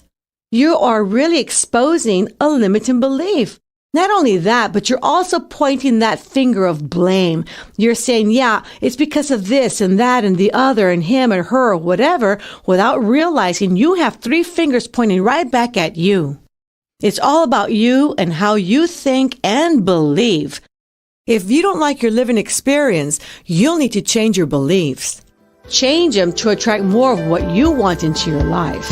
you are really exposing a limiting belief. Not only that, but you're also pointing that finger of blame. You're saying, yeah, it's because of this and that and the other and him or her or whatever, without realizing you have 3 fingers pointing right back at you. It's all about you and how you think and believe. If you don't like your living experience, you'll need to change your beliefs. Change them to attract more of what you want into your life.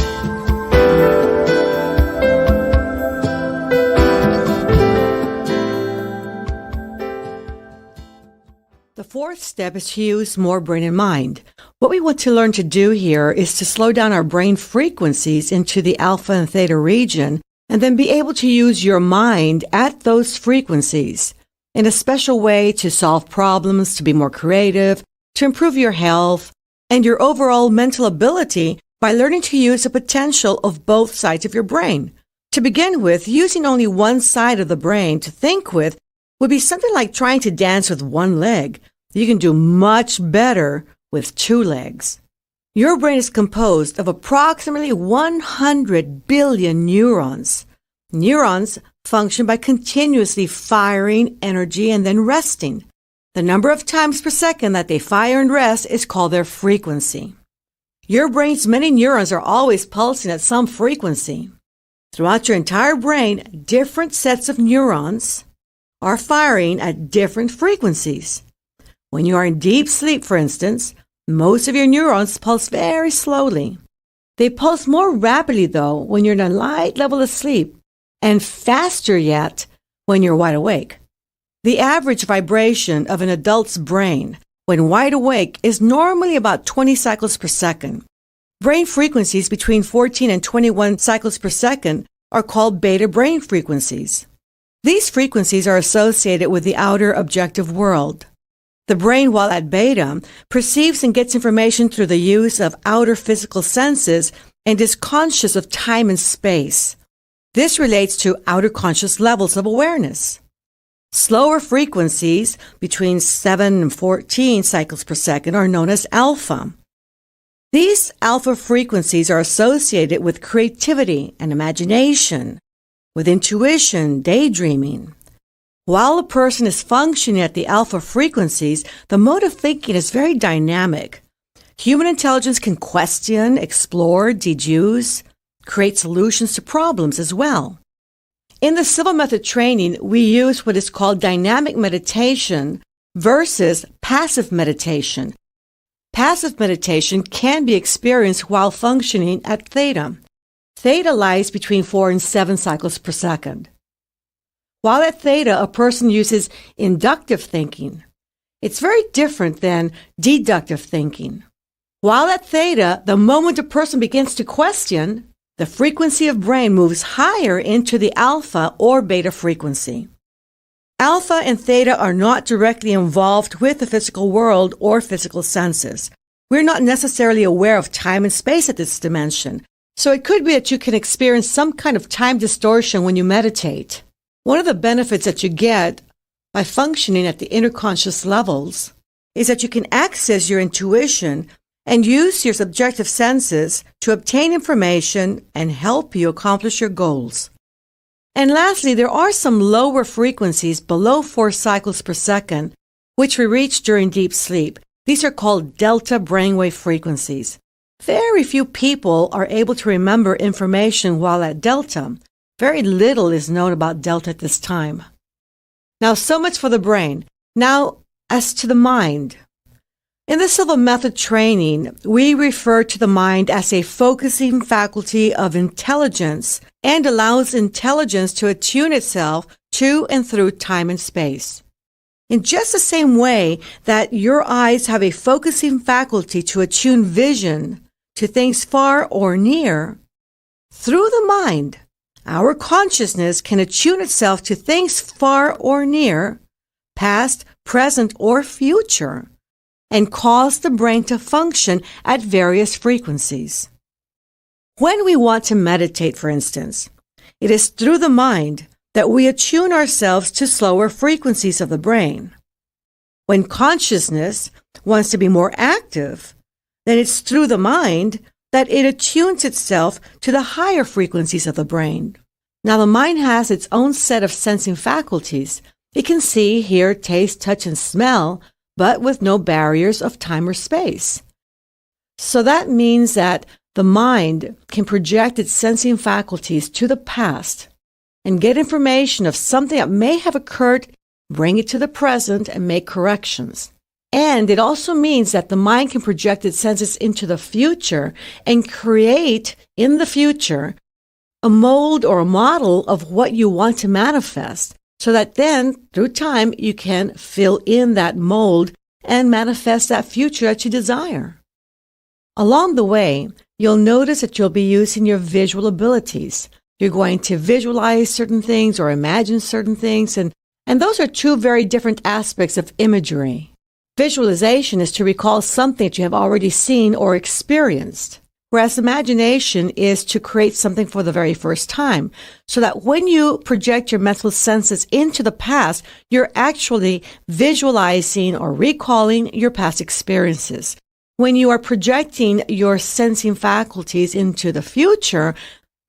The fourth step is to use more brain and mind. What we want to learn to do here is to slow down our brain frequencies into the alpha and theta region, and then be able to use your mind at those frequencies in a special way to solve problems, to be more creative, to improve your health, and your overall mental ability by learning to use the potential of both sides of your brain. To begin with, using only one side of the brain to think with would be something like trying to dance with one leg. You can do much better with two legs. Your brain is composed of approximately 100 billion neurons. Neurons function by continuously firing energy and then resting. The number of times per second that they fire and rest is called their frequency. Your brain's many neurons are always pulsing at some frequency. Throughout your entire brain, different sets of neurons are firing at different frequencies. When you are in deep sleep, for instance, most of your neurons pulse very slowly. They pulse more rapidly, though, when you're in a light level of sleep, and faster yet when you're wide awake. The average vibration of an adult's brain when wide awake is normally about 20 cycles per second. Brain frequencies between 14 and 21 cycles per second are called beta brain frequencies. These frequencies are associated with the outer objective world. The brain, while at beta, perceives and gets information through the use of outer physical senses and is conscious of time and space. This relates to outer conscious levels of awareness. Slower frequencies between 7 and 14 cycles per second are known as alpha. These alpha frequencies are associated with creativity and imagination, with intuition, daydreaming. While a person is functioning at the alpha frequencies, the mode of thinking is very dynamic. Human intelligence can question, explore, deduce, create solutions to problems as well. In the Silva Method training, we use what is called dynamic meditation versus passive meditation. Passive meditation can be experienced while functioning at theta. Theta lies between 4 and 7 cycles per second. While at theta, a person uses inductive thinking. It's very different than deductive thinking. While at theta, the moment a person begins to question, the frequency of brain moves higher into the alpha or beta frequency. Alpha and theta are not directly involved with the physical world or physical senses. We're not necessarily aware of time and space at this dimension, so it could be that you can experience some kind of time distortion when you meditate. One of the benefits that you get by functioning at the inner conscious levels is that you can access your intuition and use your subjective senses to obtain information and help you accomplish your goals. And lastly, there are some lower frequencies below 4 cycles per second, which we reach during deep sleep. These are called delta brainwave frequencies. Very few people are able to remember information while at delta. Very little is known about delta at this time. Now, so much for the brain. Now, as to the mind. In the Silva Method training, we refer to the mind as a focusing faculty of intelligence and allows intelligence to attune itself to and through time and space. In just the same way that your eyes have a focusing faculty to attune vision to things far or near, through the mind, our consciousness can attune itself to things far or near, past, present, or future, and cause the brain to function at various frequencies. When we want to meditate, for instance, it is through the mind that we attune ourselves to slower frequencies of the brain. When consciousness wants to be more active, then it's through the mind that it attunes itself to the higher frequencies of the brain. Now, the mind has its own set of sensing faculties. It can see, hear, taste, touch, and smell, but with no barriers of time or space. So that means that the mind can project its sensing faculties to the past and get information of something that may have occurred, bring it to the present, and make corrections. And it also means that the mind can project its senses into the future and create in the future a mold or a model of what you want to manifest, so that then, through time, you can fill in that mold and manifest that future that you desire. Along the way, you'll notice that you'll be using your visual abilities. You're going to visualize certain things or imagine certain things, and those are two very different aspects of imagery. Visualization is to recall something that you have already seen or experienced, whereas imagination is to create something for the very first time, so that when you project your mental senses into the past, you're actually visualizing or recalling your past experiences. When you are projecting your sensing faculties into the future,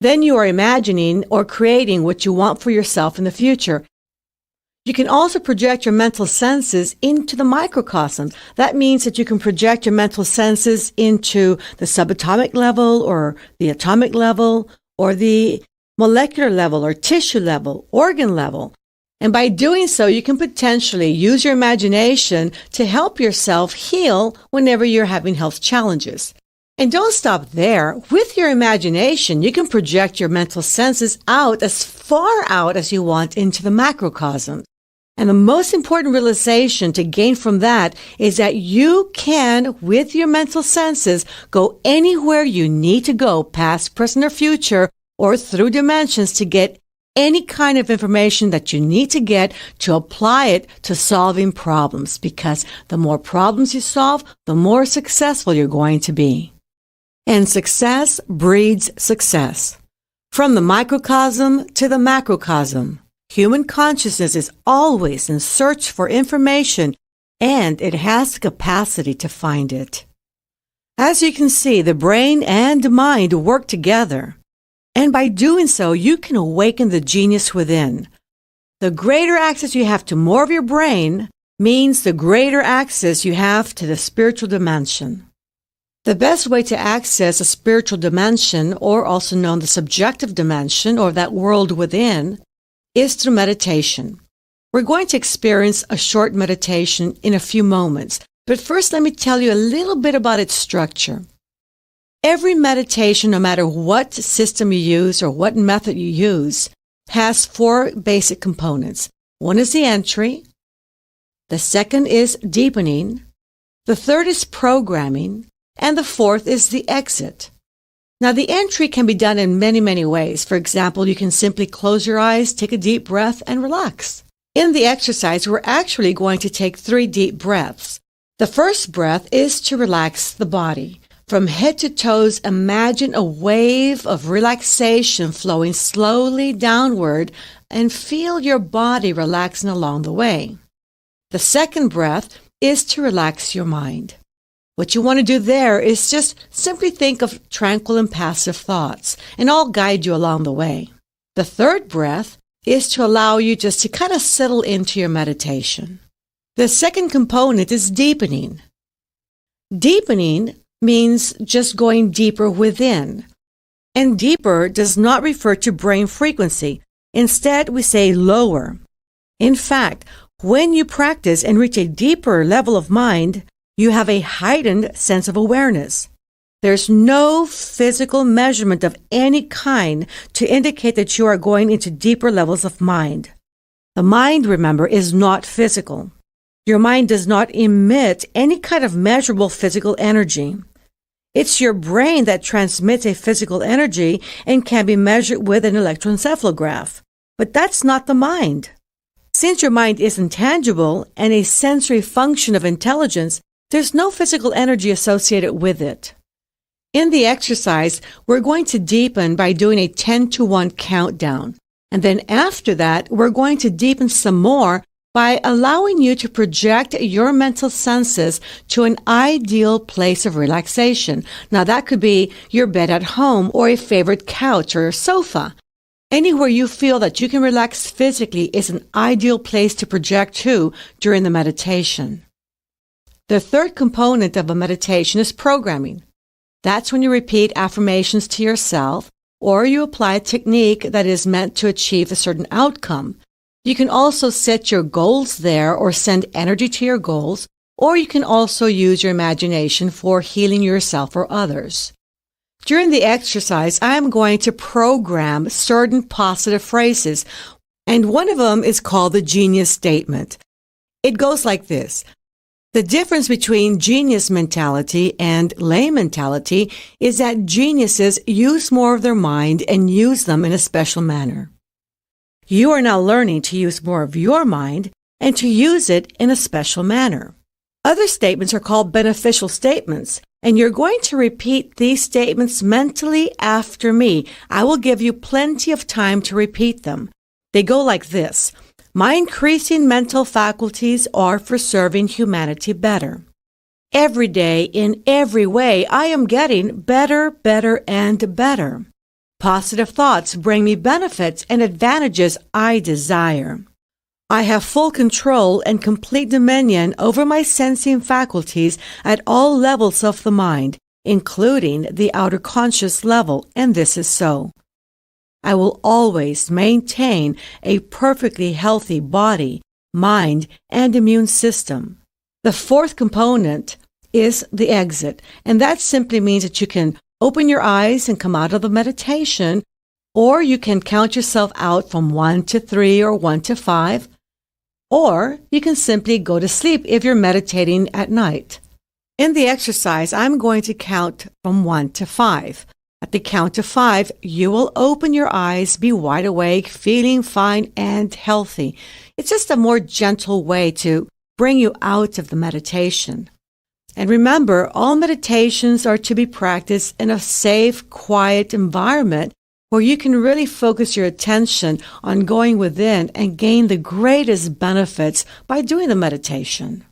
then you are imagining or creating what you want for yourself in the future. You can also project your mental senses into the microcosm. That means that you can project your mental senses into the subatomic level or the atomic level or the molecular level or tissue level, organ level. And by doing so, you can potentially use your imagination to help yourself heal whenever you're having health challenges. And don't stop there. With your imagination, you can project your mental senses out as far out as you want into the macrocosm. And the most important realization to gain from that is that you can, with your mental senses, go anywhere you need to go, past, present, or future, or through dimensions to get any kind of information that you need to get to apply it to solving problems. Because the more problems you solve, the more successful you're going to be. And success breeds success. From the microcosm to the macrocosm, human consciousness is always in search for information, and it has the capacity to find it. As you can see, the brain and mind work together, and by doing so, you can awaken the genius within. The greater access you have to more of your brain means the greater access you have to the spiritual dimension. The best way to access a spiritual dimension, or also known the subjective dimension, or that world within, is through meditation. We're going to experience a short meditation in a few moments, but first let me tell you a little bit about its structure. Every meditation, no matter what system you use or what method you use, has four basic components. One is the entry, the second is deepening, the third is programming, and the fourth is the exit. Now, the entry can be done in many, many ways. For example, you can simply close your eyes, take a deep breath, and relax. In the exercise, we're actually going to take 3 deep breaths. The first breath is to relax the body. From head to toes, imagine a wave of relaxation flowing slowly downward and feel your body relaxing along the way. The second breath is to relax your mind. What you want to do there is just simply think of tranquil and passive thoughts, and I'll guide you along the way. The third breath is to allow you just to kind of settle into your meditation. The second component is deepening. Deepening means just going deeper within. And deeper does not refer to brain frequency. Instead, we say lower. In fact, when you practice and reach a deeper level of mind, you have a heightened sense of awareness. There's no physical measurement of any kind to indicate that you are going into deeper levels of mind. The mind, remember, is not physical. Your mind does not emit any kind of measurable physical energy. It's your brain that transmits a physical energy and can be measured with an electroencephalograph. But that's not the mind. Since your mind is intangible and a sensory function of intelligence, there's no physical energy associated with it. In the exercise, we're going to deepen by doing a 10-to-1 countdown. And then after that, we're going to deepen some more by allowing you to project your mental senses to an ideal place of relaxation. Now, that could be your bed at home or a favorite couch or sofa. Anywhere you feel that you can relax physically is an ideal place to project to during the meditation. The third component of a meditation is programming. That's when you repeat affirmations to yourself, or you apply a technique that is meant to achieve a certain outcome. You can also set your goals there or send energy to your goals, or you can also use your imagination for healing yourself or others. During the exercise, I am going to program certain positive phrases, and one of them is called the genius statement. It goes like this: The difference between genius mentality and lay mentality is that geniuses use more of their mind and use them in a special manner. You are now learning to use more of your mind and to use it in a special manner. Other statements are called beneficial statements, and you're going to repeat these statements mentally after me. I will give you plenty of time to repeat them. They go like this. My increasing mental faculties are for serving humanity better. Every day, in every way, I am getting better, better, and better. Positive thoughts bring me benefits and advantages I desire. I have full control and complete dominion over my sensing faculties at all levels of the mind, including the outer conscious level, and this is so. I will always maintain a perfectly healthy body, mind, and immune system. The fourth component is the exit, and that simply means that you can open your eyes and come out of the meditation, or you can count yourself out from 1 to 3 or 1 to 5, or you can simply go to sleep if you're meditating at night. In the exercise, I'm going to count from 1 to 5. At the count of 5, you will open your eyes, be wide awake, feeling fine and healthy. It's just a more gentle way to bring you out of the meditation. And remember, all meditations are to be practiced in a safe, quiet environment where you can really focus your attention on going within and gain the greatest benefits by doing the meditation.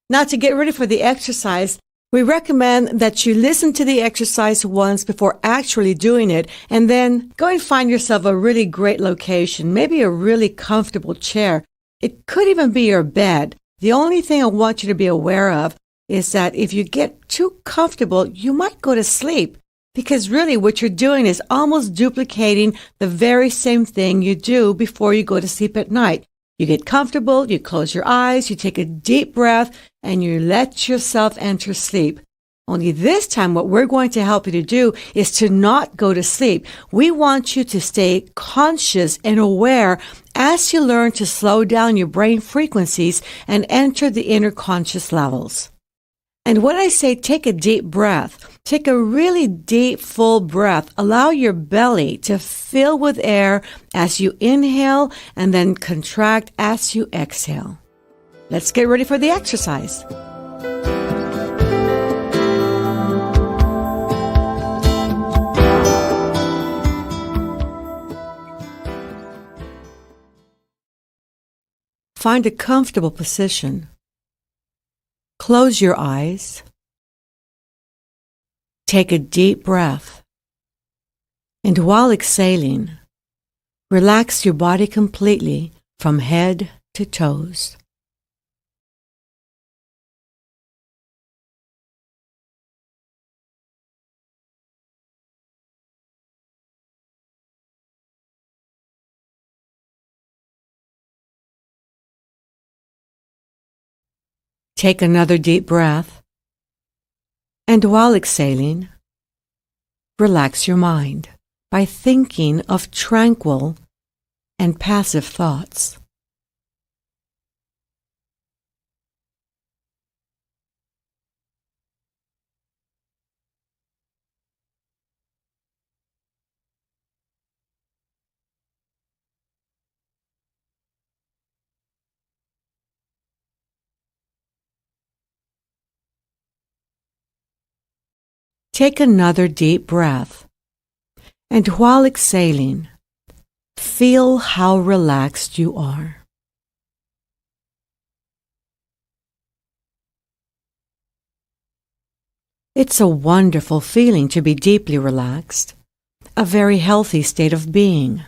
Now, to get ready for the exercise, we recommend that you listen to the exercise once before actually doing it, and then go and find yourself a really great location, maybe a really comfortable chair. It could even be your bed. The only thing I want you to be aware of is that if you get too comfortable, you might go to sleep, because really what you're doing is almost duplicating the very same thing you do before you go to sleep at night. You get comfortable, you close your eyes, you take a deep breath, and you let yourself enter sleep. Only this time, what we're going to help you to do is to not go to sleep. We want you to stay conscious and aware as you learn to slow down your brain frequencies and enter the inner conscious levels. And when I say take a deep breath, take a really deep, full breath. Allow your belly to fill with air as you inhale and then contract as you exhale. Let's get ready for the exercise. Find a comfortable position. Close your eyes. Take a deep breath. And while exhaling, relax your body completely from head to toes. Take another deep breath, and while exhaling, relax your mind by thinking of tranquil and passive thoughts. Take another deep breath, and while exhaling, feel how relaxed you are. It's a wonderful feeling to be deeply relaxed, a very healthy state of being.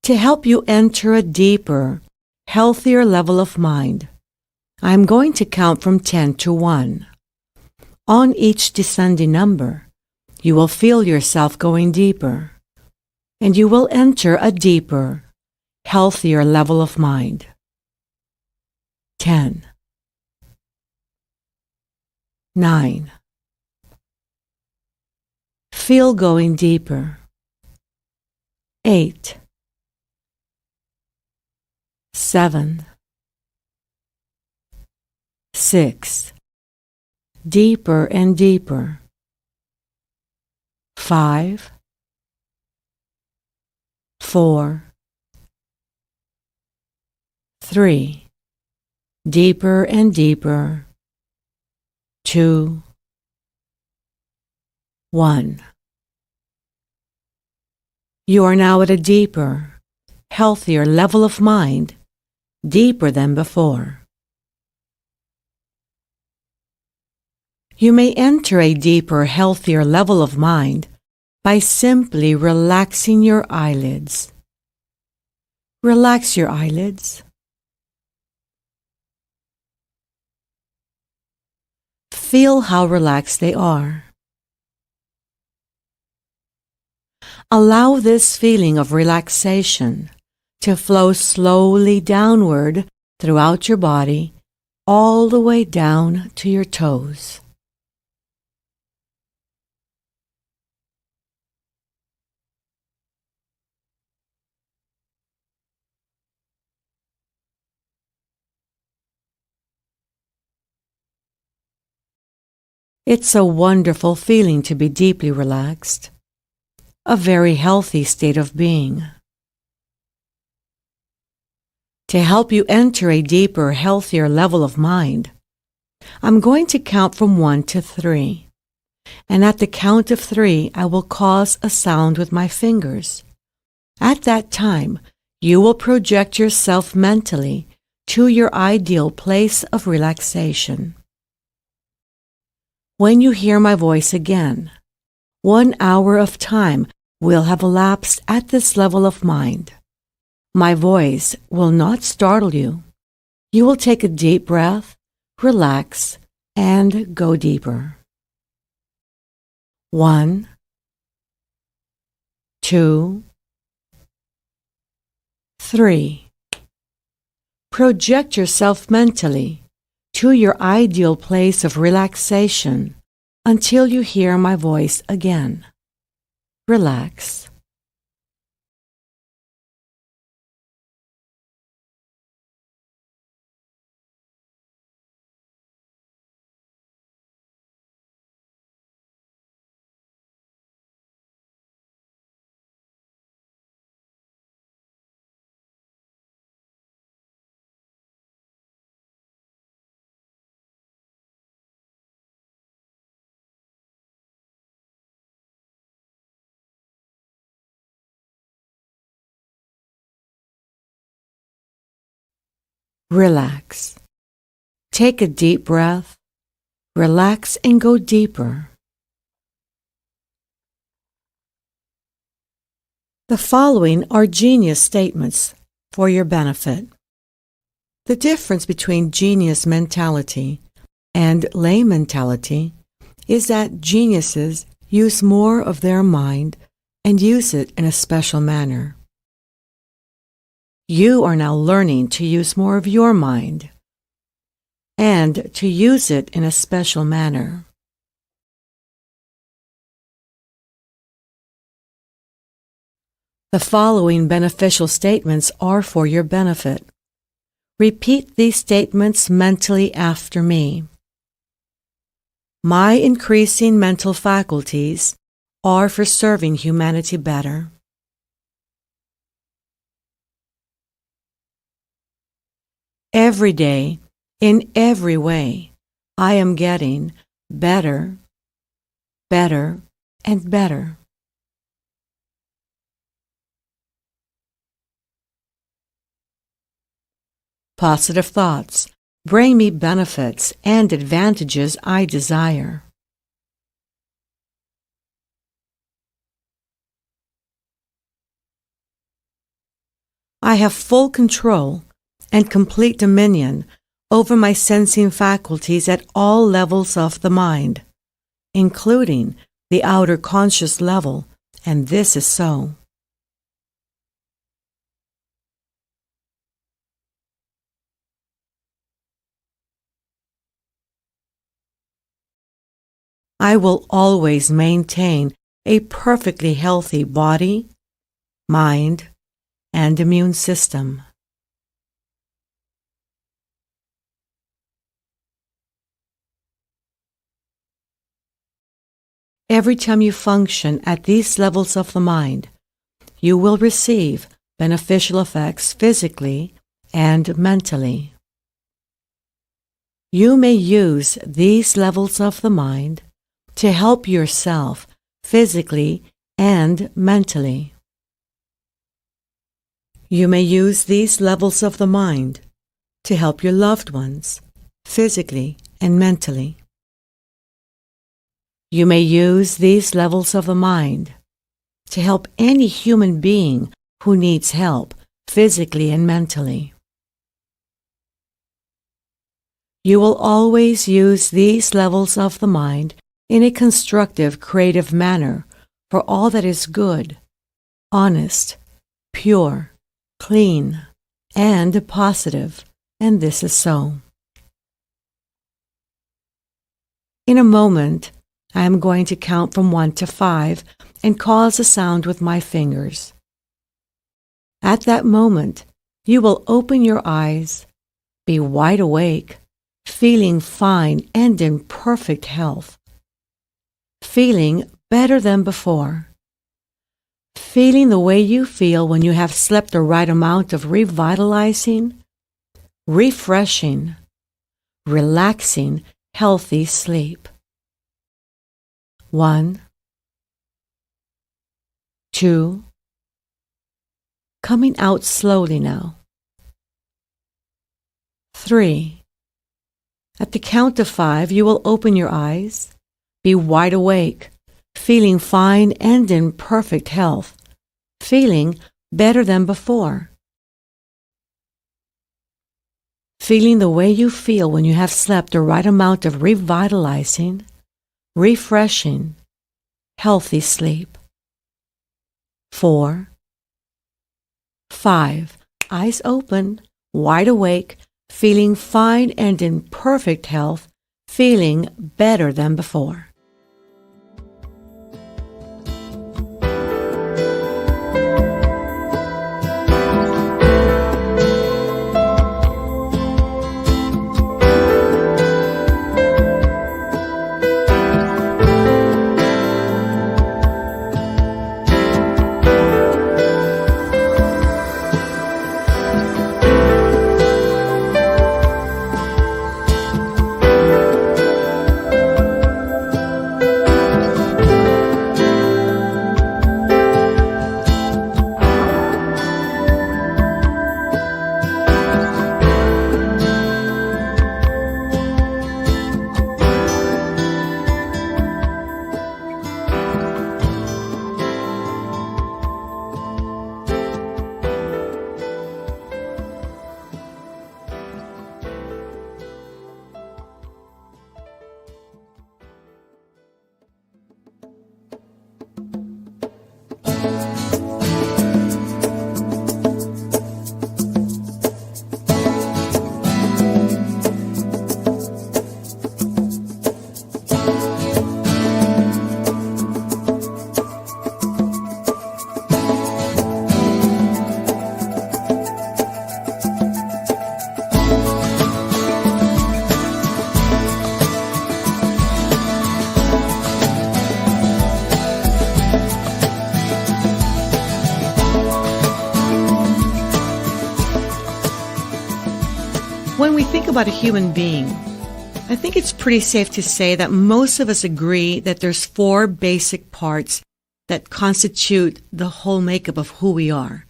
To help you enter a deeper, healthier level of mind, I'm going to count from 10 to 1. On each descending number, you will feel yourself going deeper, and you will enter a deeper, healthier level of mind. 10, 9. Feel going deeper. 8, 7, 6, deeper and deeper. 5, 4, 3, deeper and deeper. 2, 1. You are now at a deeper, healthier level of mind, deeper than before. You may enter a deeper, healthier level of mind by simply relaxing your eyelids. Relax your eyelids. Feel how relaxed they are. Allow this feeling of relaxation to flow slowly downward throughout your body, all the way down to your toes. It's a wonderful feeling to be deeply relaxed, a very healthy state of being. To help you enter a deeper, healthier level of mind, I'm going to count from 1 to 3. And at the count of 3, I will cause a sound with my fingers. At that time, you will project yourself mentally to your ideal place of relaxation. When you hear my voice again, 1 hour of time will have elapsed at this level of mind. My voice will not startle you. You will take a deep breath, relax, and go deeper. 1, 2, 3. Project yourself mentally to your ideal place of relaxation until you hear my voice again. Relax. Relax. Take a deep breath, relax, and go deeper. The following are genius statements for your benefit. The difference between genius mentality and lay mentality is that geniuses use more of their mind and use it in a special manner. You are now learning to use more of your mind and to use it in a special manner. The following beneficial statements are for your benefit. Repeat these statements mentally after me. My increasing mental faculties are for serving humanity better. Every day, in every way, I am getting better, better, and better. Positive thoughts bring me benefits and advantages I desire. I have full control and complete dominion over my sensing faculties at all levels of the mind, including the outer conscious level, and this is so. I will always maintain a perfectly healthy body, mind, and immune system. Every time you function at these levels of the mind, you will receive beneficial effects physically and mentally. You may use these levels of the mind to help yourself physically and mentally. You may use these levels of the mind to help your loved ones physically and mentally. You may use these levels of the mind to help any human being who needs help physically and mentally. You will always use these levels of the mind in a constructive, creative manner for all that is good, honest, pure, clean, and positive, and this is so. In a moment, I am going to count from 1 to 5 and cause a sound with my fingers. At that moment, you will open your eyes, be wide awake, feeling fine and in perfect health, feeling better than before, feeling the way you feel when you have slept the right amount of revitalizing, refreshing, relaxing, healthy sleep. 1, 2, coming out slowly now. 3. At the count of 5, you will open your eyes, be wide awake, feeling fine and in perfect health, feeling better than before, feeling the way you feel when you have slept the right amount of revitalizing, refreshing, healthy sleep. 4, 5, eyes open, wide awake, feeling fine and in perfect health, feeling better than before. When we think about a human being, I think it's pretty safe to say that most of us agree that there's 4 basic parts that constitute the whole makeup of who we are.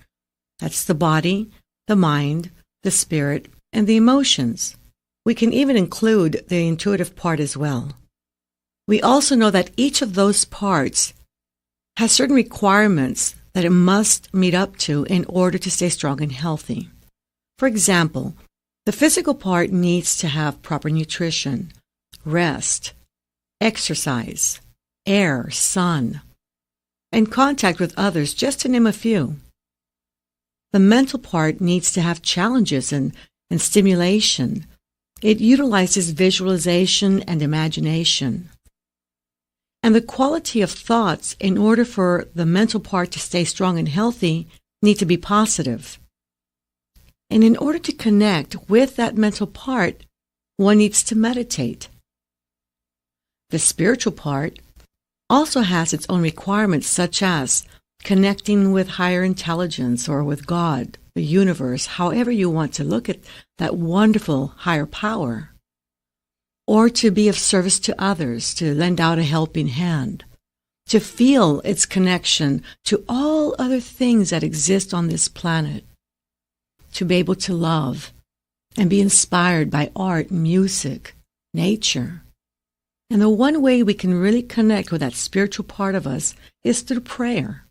That's the body, the mind, the spirit, and the emotions. We can even include the intuitive part as well. We also know that each of those parts has certain requirements that it must meet up to in order to stay strong and healthy. For example, the physical part needs to have proper nutrition, rest, exercise, air, sun, and contact with others, just to name a few. The mental part needs to have challenges and stimulation. It utilizes visualization and imagination. And the quality of thoughts in order for the mental part to stay strong and healthy need to be positive. And in order to connect with that mental part, one needs to meditate. The spiritual part also has its own requirements, such as connecting with higher intelligence or with God, the universe, however you want to look at that wonderful higher power, or to be of service to others, to lend out a helping hand, to feel its connection to all other things that exist on this planet, to be able to love and be inspired by art, music, nature. And the one way we can really connect with that spiritual part of us is through prayer.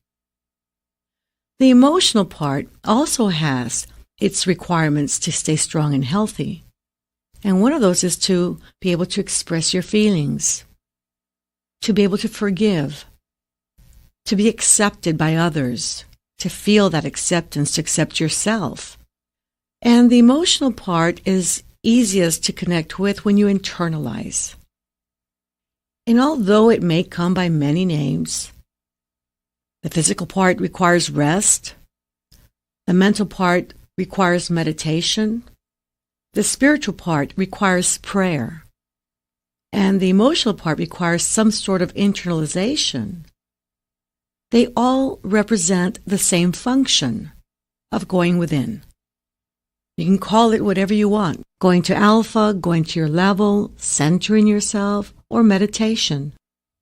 The emotional part also has its requirements to stay strong and healthy. And one of those is to be able to express your feelings, to be able to forgive, to be accepted by others, to feel that acceptance, to accept yourself. And the emotional part is easiest to connect with when you internalize. And although it may come by many names, the physical part requires rest, the mental part requires meditation, the spiritual part requires prayer, and the emotional part requires some sort of internalization. They all represent the same function of going within. You can call it whatever you want, going to alpha, going to your level, centering yourself, or meditation.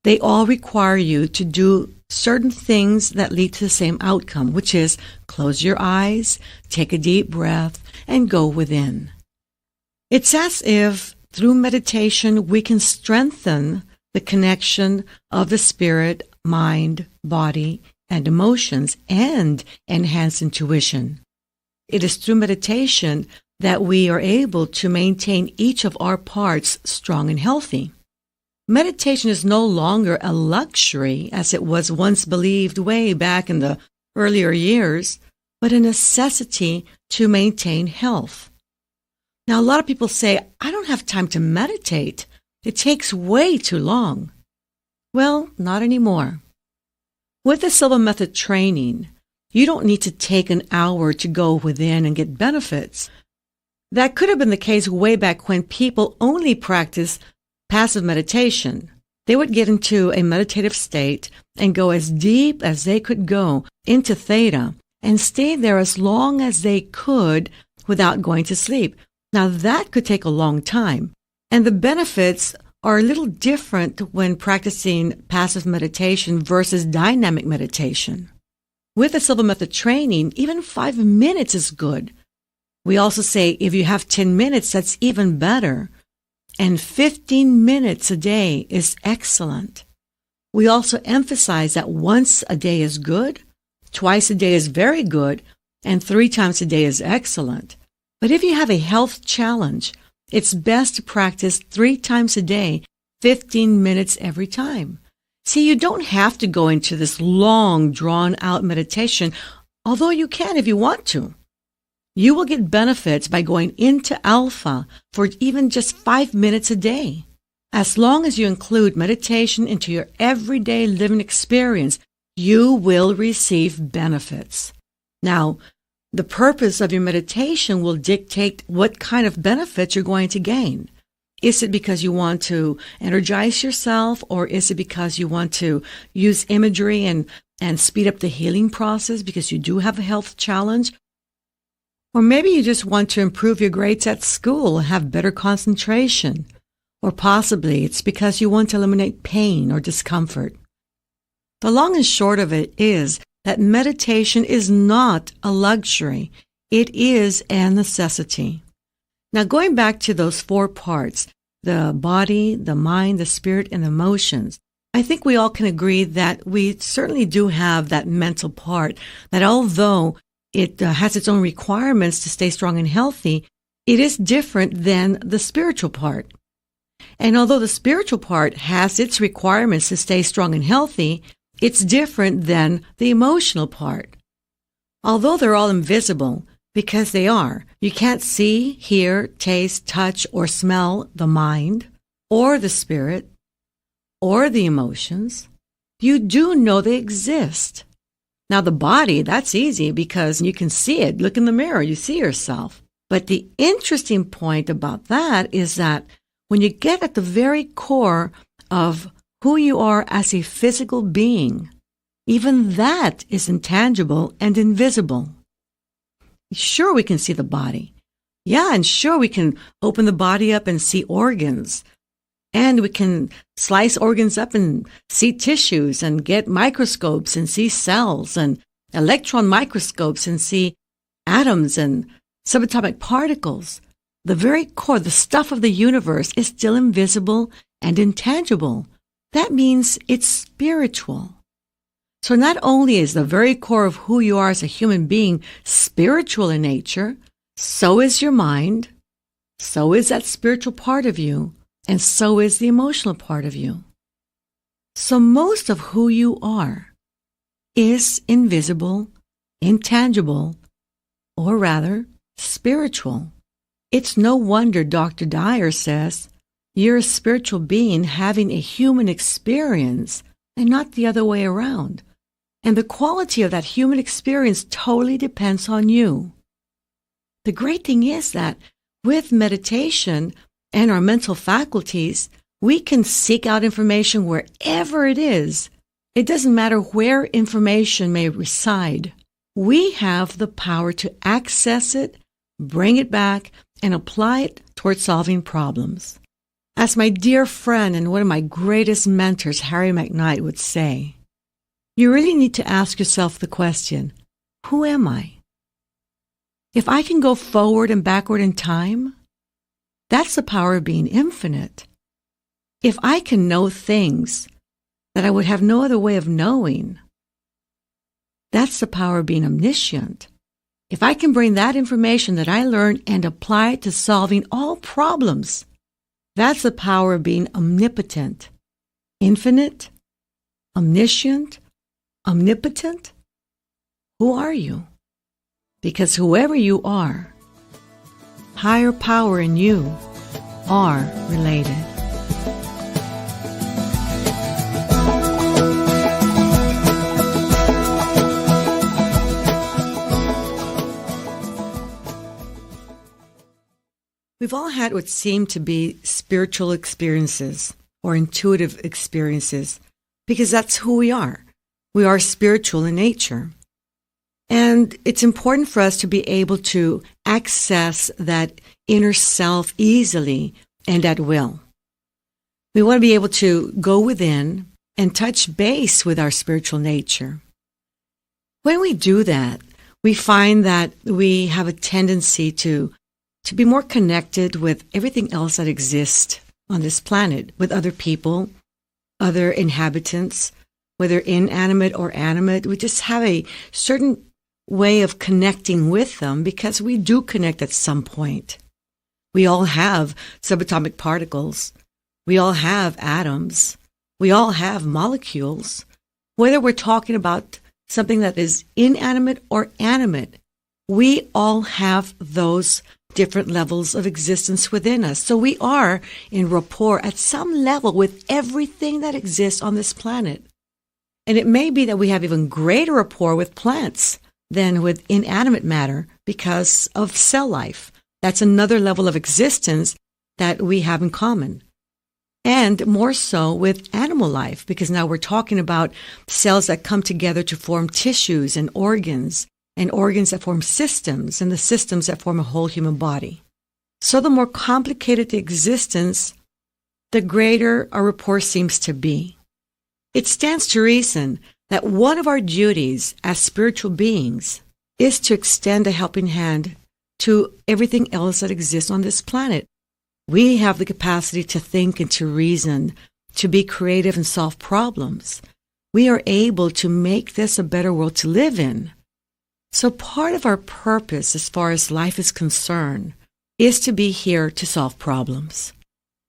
They all require you to do certain things that lead to the same outcome, which is close your eyes, take a deep breath, and go within. It's as if through meditation we can strengthen the connection of the spirit, mind, body, and emotions, and enhance intuition. It is through meditation that we are able to maintain each of our parts strong and healthy. Meditation is no longer a luxury as it was once believed way back in the earlier years, but a necessity to maintain health. Now, a lot of people say, I don't have time to meditate. It takes way too long. Well, not anymore. With the Silva Method training, you don't need to take an hour to go within and get benefits. That could have been the case way back when people only practiced passive meditation. They would get into a meditative state and go as deep as they could go into theta and stay there as long as they could without going to sleep. Now that could take a long time, and the benefits are a little different when practicing passive meditation versus dynamic meditation. With the Silva Method training, even 5 minutes is good. We also say if you have 10 minutes, that's even better. And 15 minutes a day is excellent. We also emphasize that once a day is good, twice a day is very good, and 3 times a day is excellent. But if you have a health challenge, it's best to practice 3 times a day, 15 minutes every time. See, you don't have to go into this long, drawn-out meditation, although you can if you want to. You will get benefits by going into alpha for even just 5 minutes a day. As long as you include meditation into your everyday living experience, you will receive benefits. Now, the purpose of your meditation will dictate what kind of benefits you're going to gain. Is it because you want to energize yourself, or is it because you want to use imagery and speed up the healing process because you do have a health challenge? Or maybe you just want to improve your grades at school and have better concentration. Or possibly it's because you want to eliminate pain or discomfort. The long and short of it is that meditation is not a luxury. It is a necessity. Now, going back to those 4 parts, the body, the mind, the spirit, and the emotions, I think we all can agree that we certainly do have that mental part, that although it has its own requirements to stay strong and healthy, it is different than the spiritual part. And although the spiritual part has its requirements to stay strong and healthy, it's different than the emotional part. Although they're all invisible, because they are, you can't see, hear, taste, touch, or smell the mind, or the spirit, or the emotions, you do know they exist. Now, the body, that's easy because you can see it. Look in the mirror, you see yourself. But the interesting point about that is that when you get at the very core of who you are as a physical being. Even that is intangible and invisible. Sure, we can see the body. Yeah, and sure, we can open the body up and see organs. And we can slice organs up and see tissues and get microscopes and see cells and electron microscopes and see atoms and subatomic particles. The very core, the stuff of the universe is still invisible and intangible. That means it's spiritual. So not only is the very core of who you are as a human being spiritual in nature, so is your mind, so is that spiritual part of you, and so is the emotional part of you. So most of who you are is invisible, intangible, or rather, spiritual. It's no wonder Dr. Dyer says, you're a spiritual being having a human experience and not the other way around. And the quality of that human experience totally depends on you. The great thing is that with meditation and our mental faculties, we can seek out information wherever it is. It doesn't matter where information may reside. We have the power to access it, bring it back, and apply it towards solving problems. As my dear friend and one of my greatest mentors, Harry McKnight, would say, you really need to ask yourself the question, who am I? If I can go forward and backward in time, that's the power of being infinite. If I can know things that I would have no other way of knowing, that's the power of being omniscient. If I can bring that information that I learned and apply it to solving all problems, that's the power of being omnipotent, infinite, omniscient, omnipotent. Who are you? Because whoever you are, higher power and you are related. We've all had what seem to be spiritual experiences or intuitive experiences because that's who we are. We are spiritual in nature. And it's important for us to be able to access that inner self easily and at will. We want to be able to go within and touch base with our spiritual nature. When we do that, we find that we have a tendency to be more connected with everything else that exists on this planet, with other people, other inhabitants, whether inanimate or animate. We just have a certain way of connecting with them because we do connect at some point. We all have subatomic particles. We all have atoms. We all have molecules. Whether we're talking about something that is inanimate or animate, we all have those different levels of existence within us. So we are in rapport at some level with everything that exists on this planet. And it may be that we have even greater rapport with plants than with inanimate matter because of cell life. That's another level of existence that we have in common. And more so with animal life, because now we're talking about cells that come together to form tissues and organs that form systems, and the systems that form a whole human body. So the more complicated the existence, the greater our rapport seems to be. It stands to reason that one of our duties as spiritual beings is to extend a helping hand to everything else that exists on this planet. We have the capacity to think and to reason, to be creative and solve problems. We are able to make this a better world to live in. So part of our purpose as far as life is concerned is to be here to solve problems.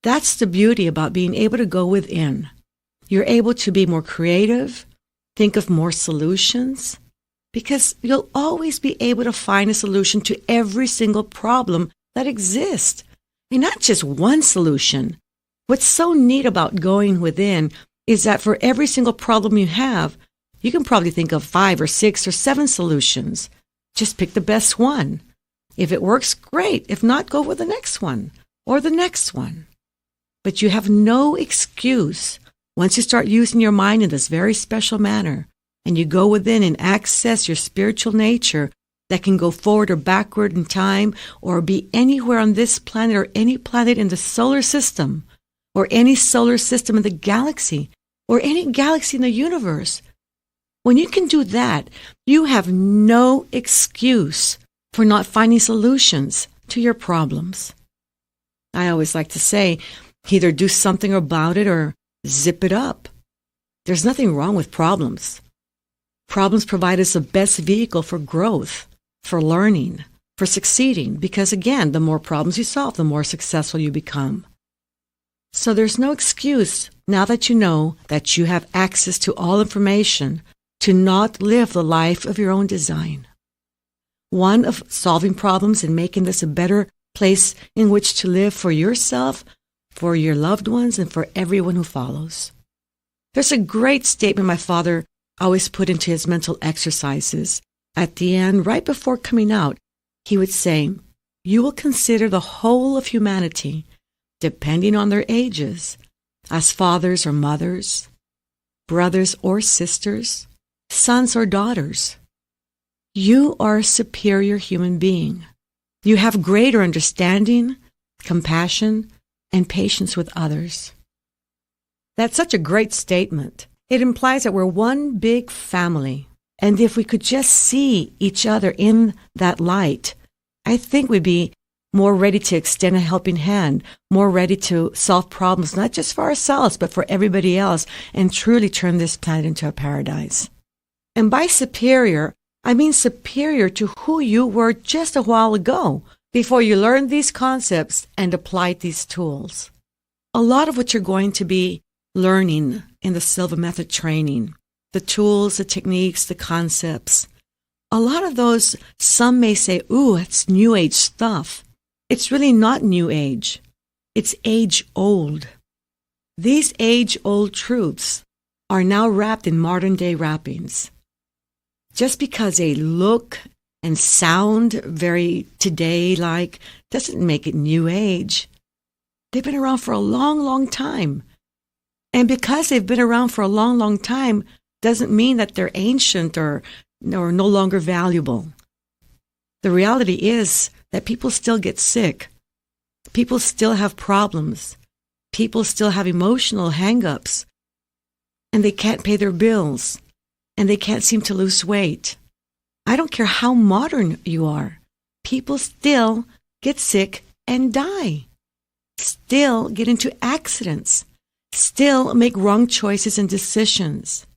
That's the beauty about being able to go within. You're able to be more creative, think of more solutions, because you'll always be able to find a solution to every single problem that exists. And not just one solution. What's so neat about going within is that for every single problem you have, you can probably think of 5 or 6 or 7 solutions. Just pick the best one. If it works, great. If not, go with the next one or the next one. But you have no excuse Once you start using your mind in this very special manner, and you go within and access your spiritual nature that can go forward or backward in time, or be anywhere on this planet or any planet in the solar system, or any solar system in the galaxy, or any galaxy in the universe. When you can do that, you have no excuse for not finding solutions to your problems. I always like to say, either do something about it or zip it up. There's nothing wrong with problems. Problems provide us the best vehicle for growth, for learning, for succeeding, because again, the more problems you solve, the more successful you become. So there's no excuse, now that you know that you have access to all information, to not live the life of your own design. One of solving problems and making this a better place in which to live for yourself, for your loved ones, and for everyone who follows. There's a great statement my father always put into his mental exercises. At the end, right before coming out, he would say, "You will consider the whole of humanity, depending on their ages, as fathers or mothers, brothers or sisters, sons or daughters. You are a superior human being. You have greater understanding, compassion, and patience with others." That's such a great statement. It implies that we're one big family. And if we could just see each other in that light, I think we'd be more ready to extend a helping hand, more ready to solve problems, not just for ourselves, but for everybody else, and truly turn this planet into a paradise. And by superior, I mean superior to who you were just a while ago, before you learned these concepts and applied these tools. A lot of what you're going to be learning in the Silva Method training, the tools, the techniques, the concepts, a lot of those, some may say, ooh, it's New Age stuff. It's really not New Age. It's age-old. These age-old truths are now wrapped in modern-day wrappings. Just because they look and sound very today-like doesn't make it New Age. They've been around for a long, long time. And because they've been around for a long, long time doesn't mean that they're ancient or no longer valuable. The reality is that people still get sick. People still have problems. People still have emotional hang-ups. And they can't pay their bills. And they can't seem to lose weight. I don't care how modern you are. People still get sick and die. Still get into accidents. Still make wrong choices and decisions.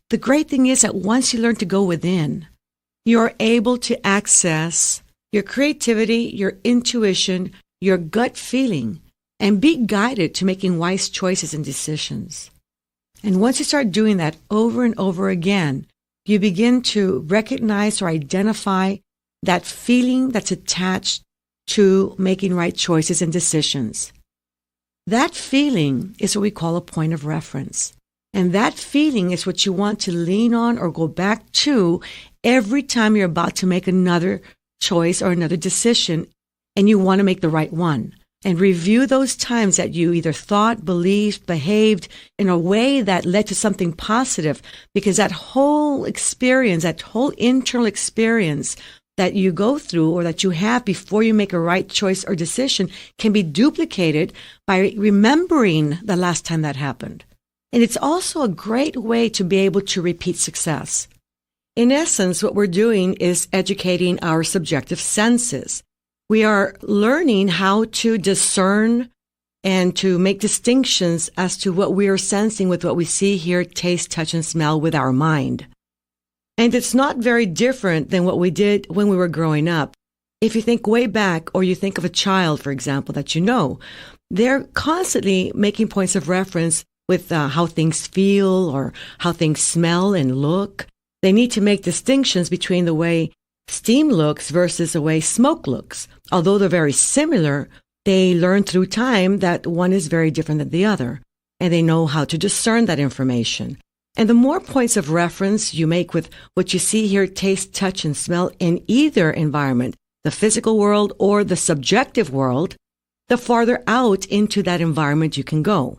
The great thing is that once you learn to go within, you're able to access your creativity, your intuition, your gut feeling, and be guided to making wise choices and decisions. And once you start doing that over and over again, you begin to recognize or identify that feeling that's attached to making right choices and decisions. That feeling is what we call a point of reference. And that feeling is what you want to lean on or go back to every time you're about to make another choice or another decision, and you want to make the right one. And review those times that you either thought, believed, behaved in a way that led to something positive, because that whole experience, that whole internal experience that you go through or that you have before you make a right choice or decision can be duplicated by remembering the last time that happened. And it's also a great way to be able to repeat success. In essence, what we're doing is educating our subjective senses. We are learning how to discern and to make distinctions as to what we are sensing with what we see, hear, taste, touch, and smell with our mind. And it's not very different than what we did when we were growing up. If you think way back, or you think of a child, for example, that you know, they're constantly making points of reference with how things feel or how things smell and look. They need to make distinctions between the way steam looks versus the way smoke looks. Although they're very similar, they learn through time that one is very different than the other, and they know how to discern that information. And the more points of reference you make with what you see, hear, taste, touch, and smell in either environment, the physical world or the subjective world, the farther out into that environment you can go.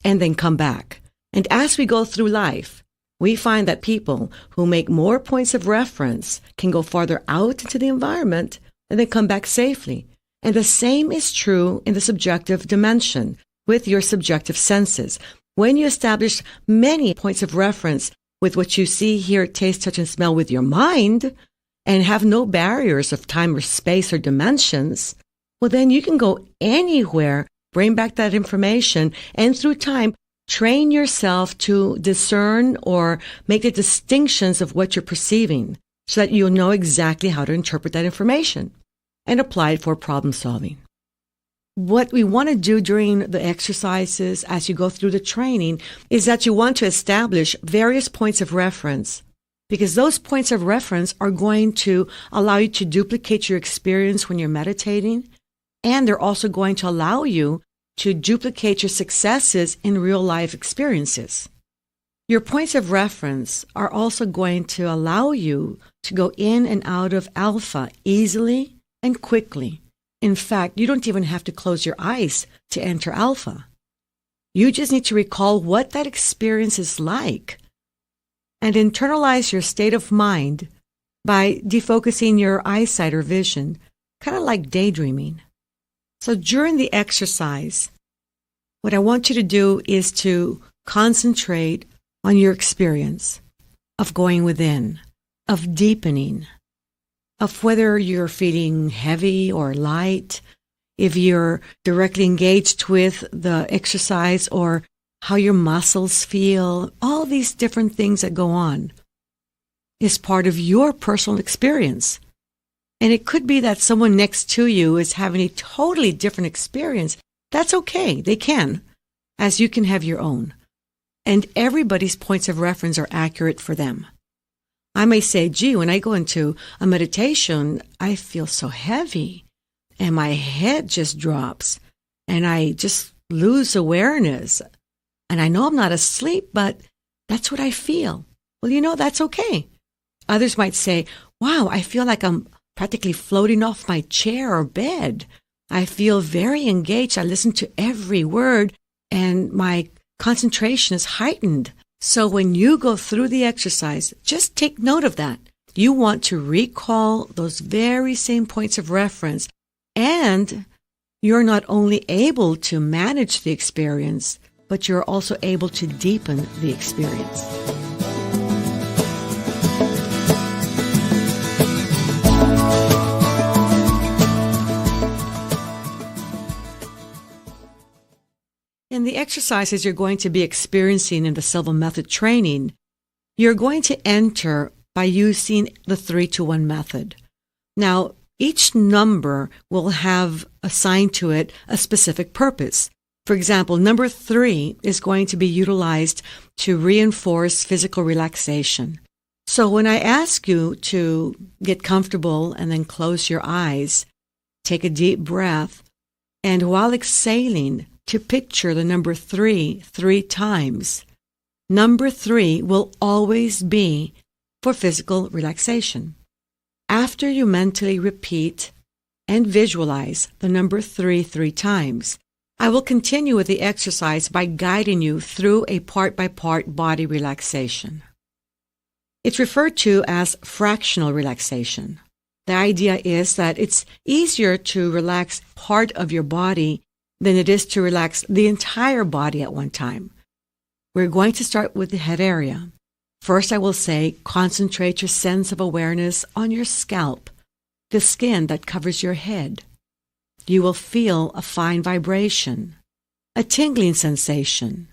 and then come back. And as we go through life, we find that people who make more points of reference can go farther out into the environment and then come back safely. And the same is true in the subjective dimension with your subjective senses. When you establish many points of reference with what you see, hear, taste, touch, and smell with your mind and have no barriers of time or space or dimensions, well, then you can go anywhere, bring back that information, and through time, train yourself to discern or make the distinctions of what you're perceiving so that you'll know exactly how to interpret that information and apply it for problem solving. What we want to do during the exercises as you go through the training is that you want to establish various points of reference, because those points of reference are going to allow you to duplicate your experience when you're meditating, and they're also going to allow you to duplicate your successes in real life experiences. Your points of reference are also going to allow you to go in and out of alpha easily and quickly. In fact, you don't even have to close your eyes to enter alpha. You just need to recall what that experience is like and internalize your state of mind by defocusing your eyesight or vision, kind of like daydreaming. So during the exercise, what I want you to do is to concentrate on your experience of going within, of deepening, of whether you're feeling heavy or light, if you're directly engaged with the exercise or how your muscles feel. All these different things that go on is part of your personal experience. And it could be that someone next to you is having a totally different experience. That's okay. They can, as you can have your own. And everybody's points of reference are accurate for them. I may say, gee, when I go into a meditation, I feel so heavy and my head just drops and I just lose awareness. And I know I'm not asleep, but that's what I feel. Well, that's okay. Others might say, wow, I feel like I'm practically floating off my chair or bed. I feel very engaged. I listen to every word and my concentration is heightened. So when you go through the exercise, just take note of that. You want to recall those very same points of reference, and you're not only able to manage the experience, but you're also able to deepen the experience. In the exercises you're going to be experiencing in the Silva Method training, you're going to enter by using the 3-to-1 method. Now, each number will have assigned to it a specific purpose. For example, number 3 is going to be utilized to reinforce physical relaxation. So when I ask you to get comfortable and then close your eyes, take a deep breath, and while exhaling, to picture the number 3 times. Number 3 will always be for physical relaxation. After you mentally repeat and visualize the number 3 times, I will continue with the exercise by guiding you through a part-by-part body relaxation. It's referred to as fractional relaxation. The idea is that it's easier to relax part of your body than it is to relax the entire body at one time. We're going to start with the head area. First, I will say, concentrate your sense of awareness on your scalp, the skin that covers your head. You will feel a fine vibration, a tingling sensation,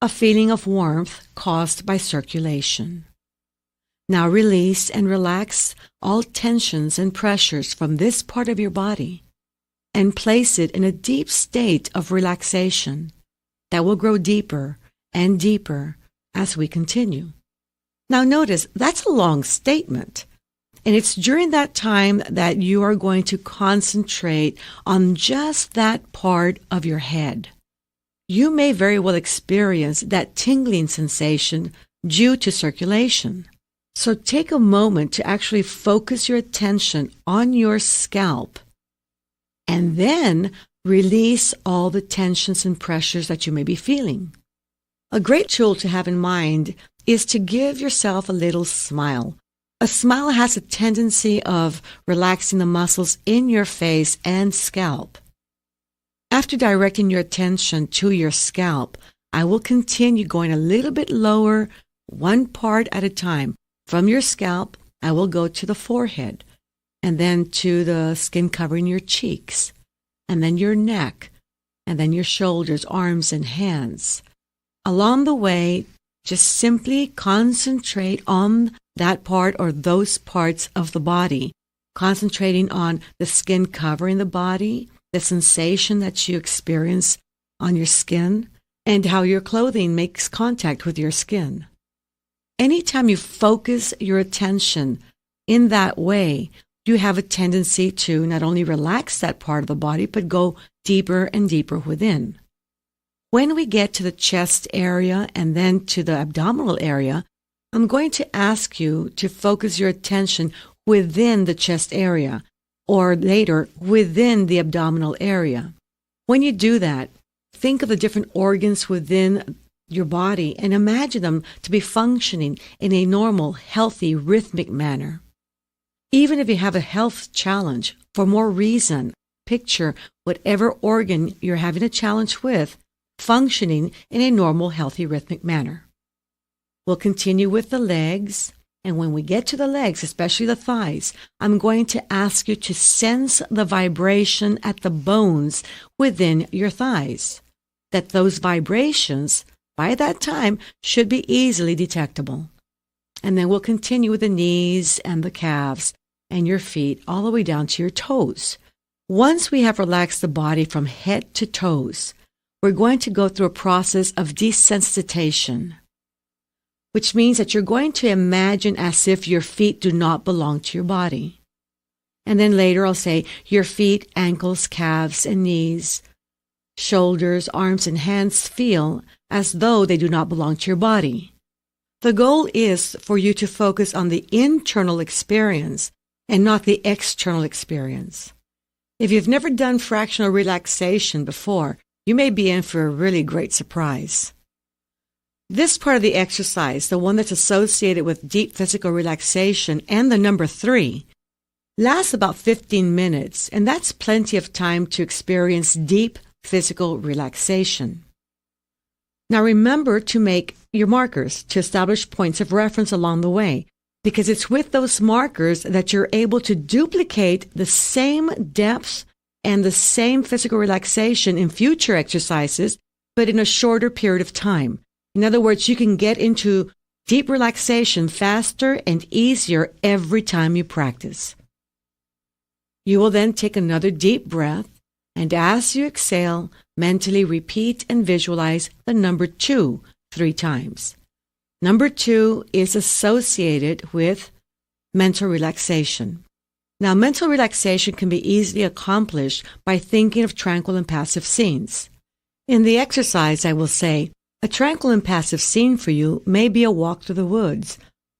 a feeling of warmth caused by circulation. Now release and relax all tensions and pressures from this part of your body and place it in a deep state of relaxation that will grow deeper and deeper as we continue. Now notice, that's a long statement, and it's during that time that you are going to concentrate on just that part of your head. You may very well experience that tingling sensation due to circulation. So take a moment to actually focus your attention on your scalp, and then Release all the tensions and pressures that you may be feeling. A great tool to have in mind is to give yourself a little smile. A smile has a tendency of relaxing the muscles in your face and scalp. After directing your attention to your scalp, I will continue going a little bit lower, one part at a time. From your scalp, I will go to the forehead, and then to the skin covering your cheeks, and then your neck, and then your shoulders, arms, and hands. Along the way, just simply concentrate on that part or those parts of the body, concentrating on the skin covering the body, the sensation that you experience on your skin, and how your clothing makes contact with your skin. Anytime you focus your attention in that way, you have a tendency to not only relax that part of the body, but go deeper and deeper within. When we get to the chest area and then to the abdominal area, I'm going to ask you to focus your attention within the chest area, or later within the abdominal area. When you do that, think of the different organs within your body and imagine them to be functioning in a normal, healthy, rhythmic manner. Even if you have a health challenge, for more reason, picture whatever organ you're having a challenge with functioning in a normal, healthy, rhythmic manner. We'll continue with the legs, and when we get to the legs, especially the thighs, I'm going to ask you to sense the vibration at the bones within your thighs. That those vibrations, by that time, should be easily detectable. And then we'll continue with the knees and the calves and your feet all the way down to your toes. Once we have relaxed the body from head to toes, we're going to go through a process of desensitization, which means that you're going to imagine as if your feet do not belong to your body. And then later I'll say your feet, ankles, calves, and knees, shoulders, arms, and hands feel as though they do not belong to your body. The goal is for you to focus on the internal experience and not the external experience. If you've never done fractional relaxation before, you may be in for a really great surprise. This part of the exercise, the one that's associated with deep physical relaxation and the number 3, lasts about 15 minutes, and that's plenty of time to experience deep physical relaxation. Now remember to make your markers to establish points of reference along the way, because it's with those markers that you're able to duplicate the same depth and the same physical relaxation in future exercises, but in a shorter period of time. In other words, you can get into deep relaxation faster and easier every time you practice. You will then take another deep breath, and as you exhale, mentally repeat and visualize the number 2 3 times. Number 2 is associated with mental relaxation. Now, mental relaxation can be easily accomplished by thinking of tranquil and passive scenes. In the exercise, I will say, a tranquil and passive scene for you may be a walk through the woods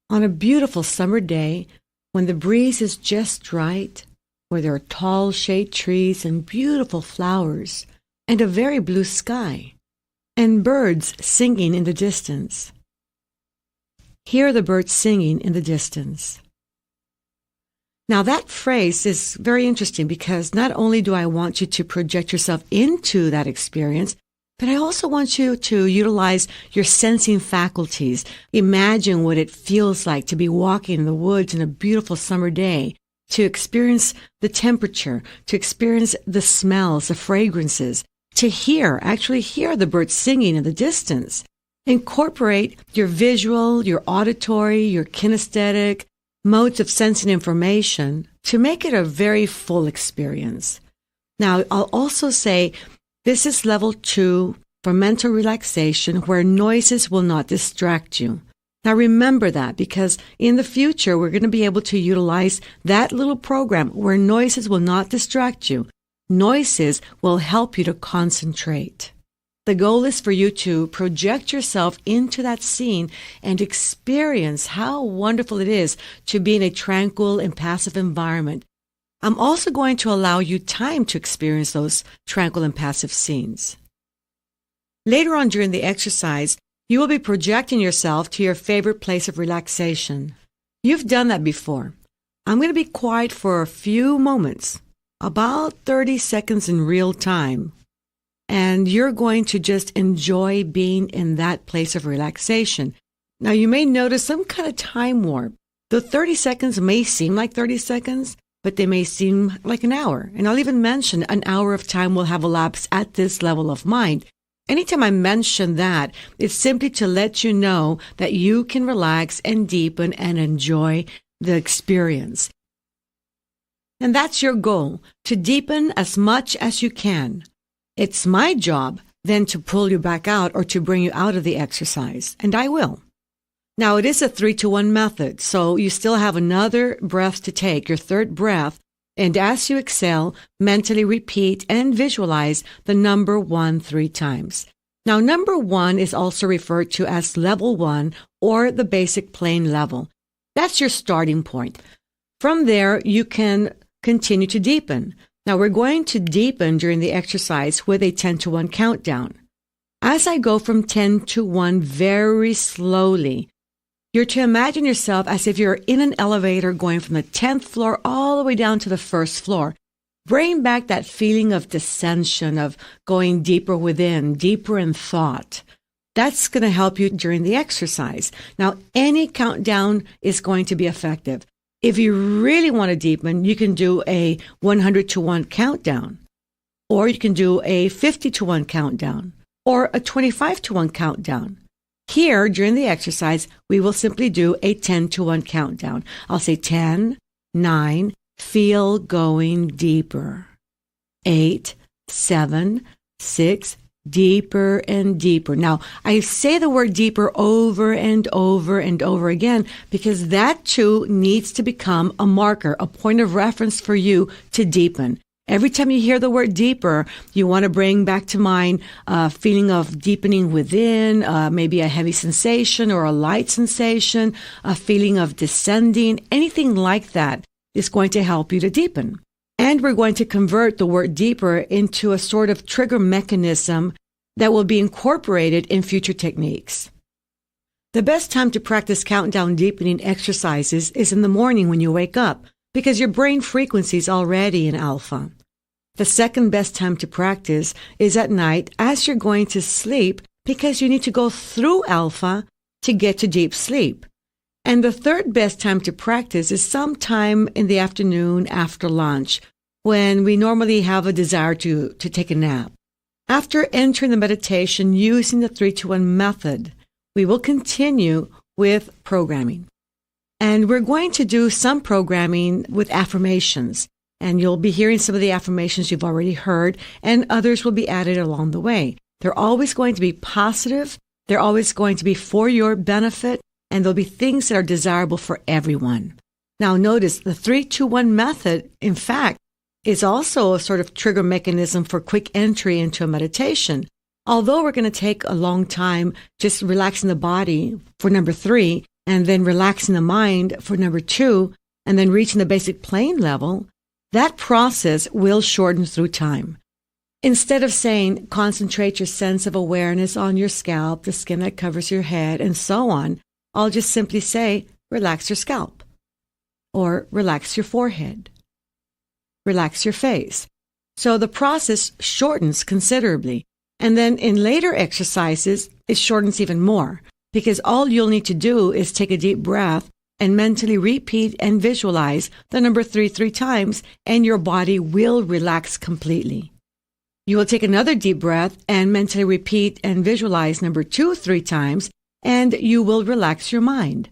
on a beautiful summer day when the breeze is just right, where there are tall shade trees and beautiful flowers and a very blue sky, and birds singing in the distance. Hear the birds singing in the distance. Now that phrase is very interesting because not only do I want you to project yourself into that experience, but I also want you to utilize your sensing faculties. Imagine what it feels like to be walking in the woods on a beautiful summer day, to experience the temperature, to experience the smells, the fragrances, to actually hear the birds singing in the distance. Incorporate your visual, your auditory, your kinesthetic modes of sensing information to make it a very full experience. Now, I'll also say this is level 2 for mental relaxation where noises will not distract you. Now remember that because in the future we're going to be able to utilize that little program where noises will not distract you. Noises will help you to concentrate. The goal is for you to project yourself into that scene and experience how wonderful it is to be in a tranquil and passive environment. I'm also going to allow you time to experience those tranquil and passive scenes. Later on during the exercise, you will be projecting yourself to your favorite place of relaxation. You've done that before. I'm going to be quiet for a few moments, about 30 seconds in real time, and you're going to just enjoy being in that place of relaxation. Now, you may notice some kind of time warp. The 30 seconds may seem like 30 seconds, but they may seem like an hour. And I'll even mention an hour of time will have elapsed at this level of mind. Anytime I mention that, it's simply to let you know that you can relax and deepen and enjoy the experience. And that's your goal, to deepen as much as you can. It's my job then to pull you back out or to bring you out of the exercise, and I will. Now, it is a 3-to-1 method, so you still have another breath to take, your third breath, and as you exhale, mentally repeat and visualize the number 1 3 times. Now, number 1 is also referred to as level 1 or the basic plane level. That's your starting point. From there, you can continue to deepen. Now, we're going to deepen during the exercise with a 10-to-1 countdown. As I go from 10 to 1 very slowly, you're to imagine yourself as if you're in an elevator going from the 10th floor all the way down to the first floor. Bring back that feeling of descension, of going deeper within, deeper in thought. That's going to help you during the exercise. Now, any countdown is going to be effective. If you really want to deepen, you can do a 100-to-1 countdown, or you can do a 50-to-1 countdown, or a 25-to-1 countdown. Here, during the exercise, we will simply do a 10-to-1 countdown. I'll say 10, 9, feel going deeper. 8, 7, 6, deeper and deeper. Now, I say the word deeper over and over and over again because that too needs to become a marker, a point of reference for you to deepen. Every time you hear the word deeper, you want to bring back to mind a feeling of deepening within, maybe a heavy sensation or a light sensation, a feeling of descending, anything like that is going to help you to deepen. And we're going to convert the word deeper into a sort of trigger mechanism that will be incorporated in future techniques. The best time to practice countdown deepening exercises is in the morning when you wake up, because your brain frequency is already in alpha. The second best time to practice is at night as you're going to sleep, because you need to go through alpha to get to deep sleep. And the third best time to practice is sometime in the afternoon after lunch, when we normally have a desire to take a nap. After entering the meditation using the 3-to-1 method, we will continue with programming. And we're going to do some programming with affirmations. And you'll be hearing some of the affirmations you've already heard, and others will be added along the way. They're always going to be positive. They're always going to be for your benefit, and there'll be things that are desirable for everyone. Now, notice the 3-to-1 method, in fact, is also a sort of trigger mechanism for quick entry into a meditation. Although we're going to take a long time just relaxing the body for number 3, and then relaxing the mind for number 2, and then reaching the basic plane level, that process will shorten through time. Instead of saying, concentrate your sense of awareness on your scalp, the skin that covers your head, and so on, I'll just simply say, relax your scalp, or relax your forehead, relax your face. So the process shortens considerably. And then in later exercises, it shortens even more, because all you'll need to do is take a deep breath and mentally repeat and visualize the number 3 times, and your body will relax completely. You will take another deep breath and mentally repeat and visualize number 2 3 times, and you will relax your mind.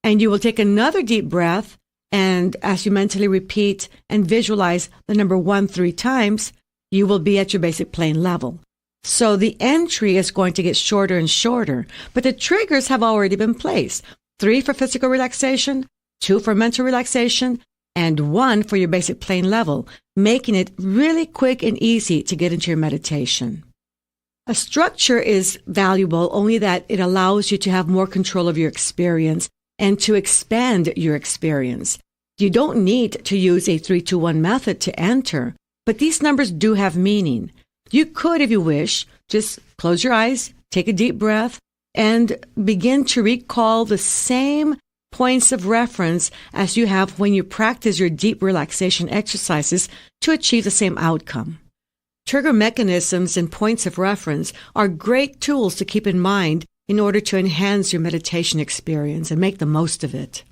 And you will take another deep breath, and as you mentally repeat and visualize the number 1 3 times, you will be at your basic plane level. So the entry is going to get shorter and shorter, but the triggers have already been placed. 3 for physical relaxation, 2 for mental relaxation, and 1 for your basic plane level, making it really quick and easy to get into your meditation. A structure is valuable only that it allows you to have more control of your experience and to expand your experience. You don't need to use a 3-2-1 method to enter, but these numbers do have meaning. You could, if you wish, just close your eyes, take a deep breath, and begin to recall the same points of reference as you have when you practice your deep relaxation exercises to achieve the same outcome. Trigger mechanisms and points of reference are great tools to keep in mind in order to enhance your meditation experience and make the most of it.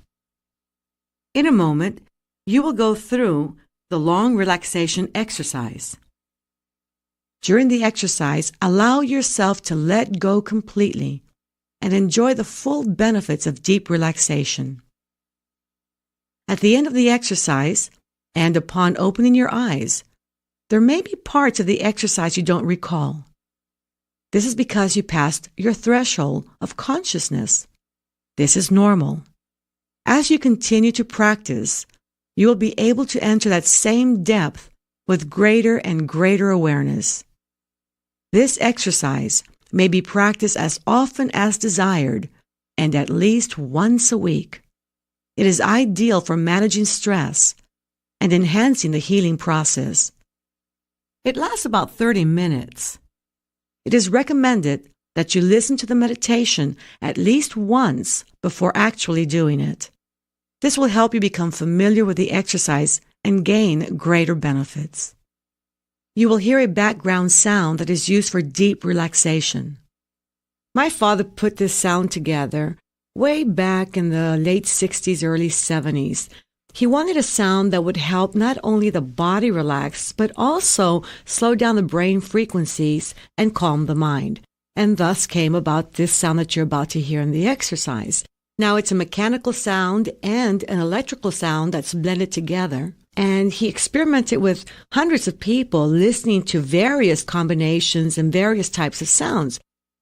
In a moment, you will go through the long relaxation exercise. During the exercise, allow yourself to let go completely and enjoy the full benefits of deep relaxation. At the end of the exercise, and upon opening your eyes, there may be parts of the exercise you don't recall. This is because you passed your threshold of consciousness. This is normal. As you continue to practice, you will be able to enter that same depth with greater and greater awareness. This exercise may be practiced as often as desired and at least once a week. It is ideal for managing stress and enhancing the healing process. It lasts about 30 minutes. It is recommended that you listen to the meditation at least once before actually doing it. This will help you become familiar with the exercise and gain greater benefits. You will hear a background sound that is used for deep relaxation. My father put this sound together way back in the late 60s, early 70s. He wanted a sound that would help not only the body relax, but also slow down the brain frequencies and calm the mind. And thus came about this sound that you're about to hear in the exercise. Now, it's a mechanical sound and an electrical sound that's blended together. And he experimented with hundreds of people listening to various combinations and various types of sounds.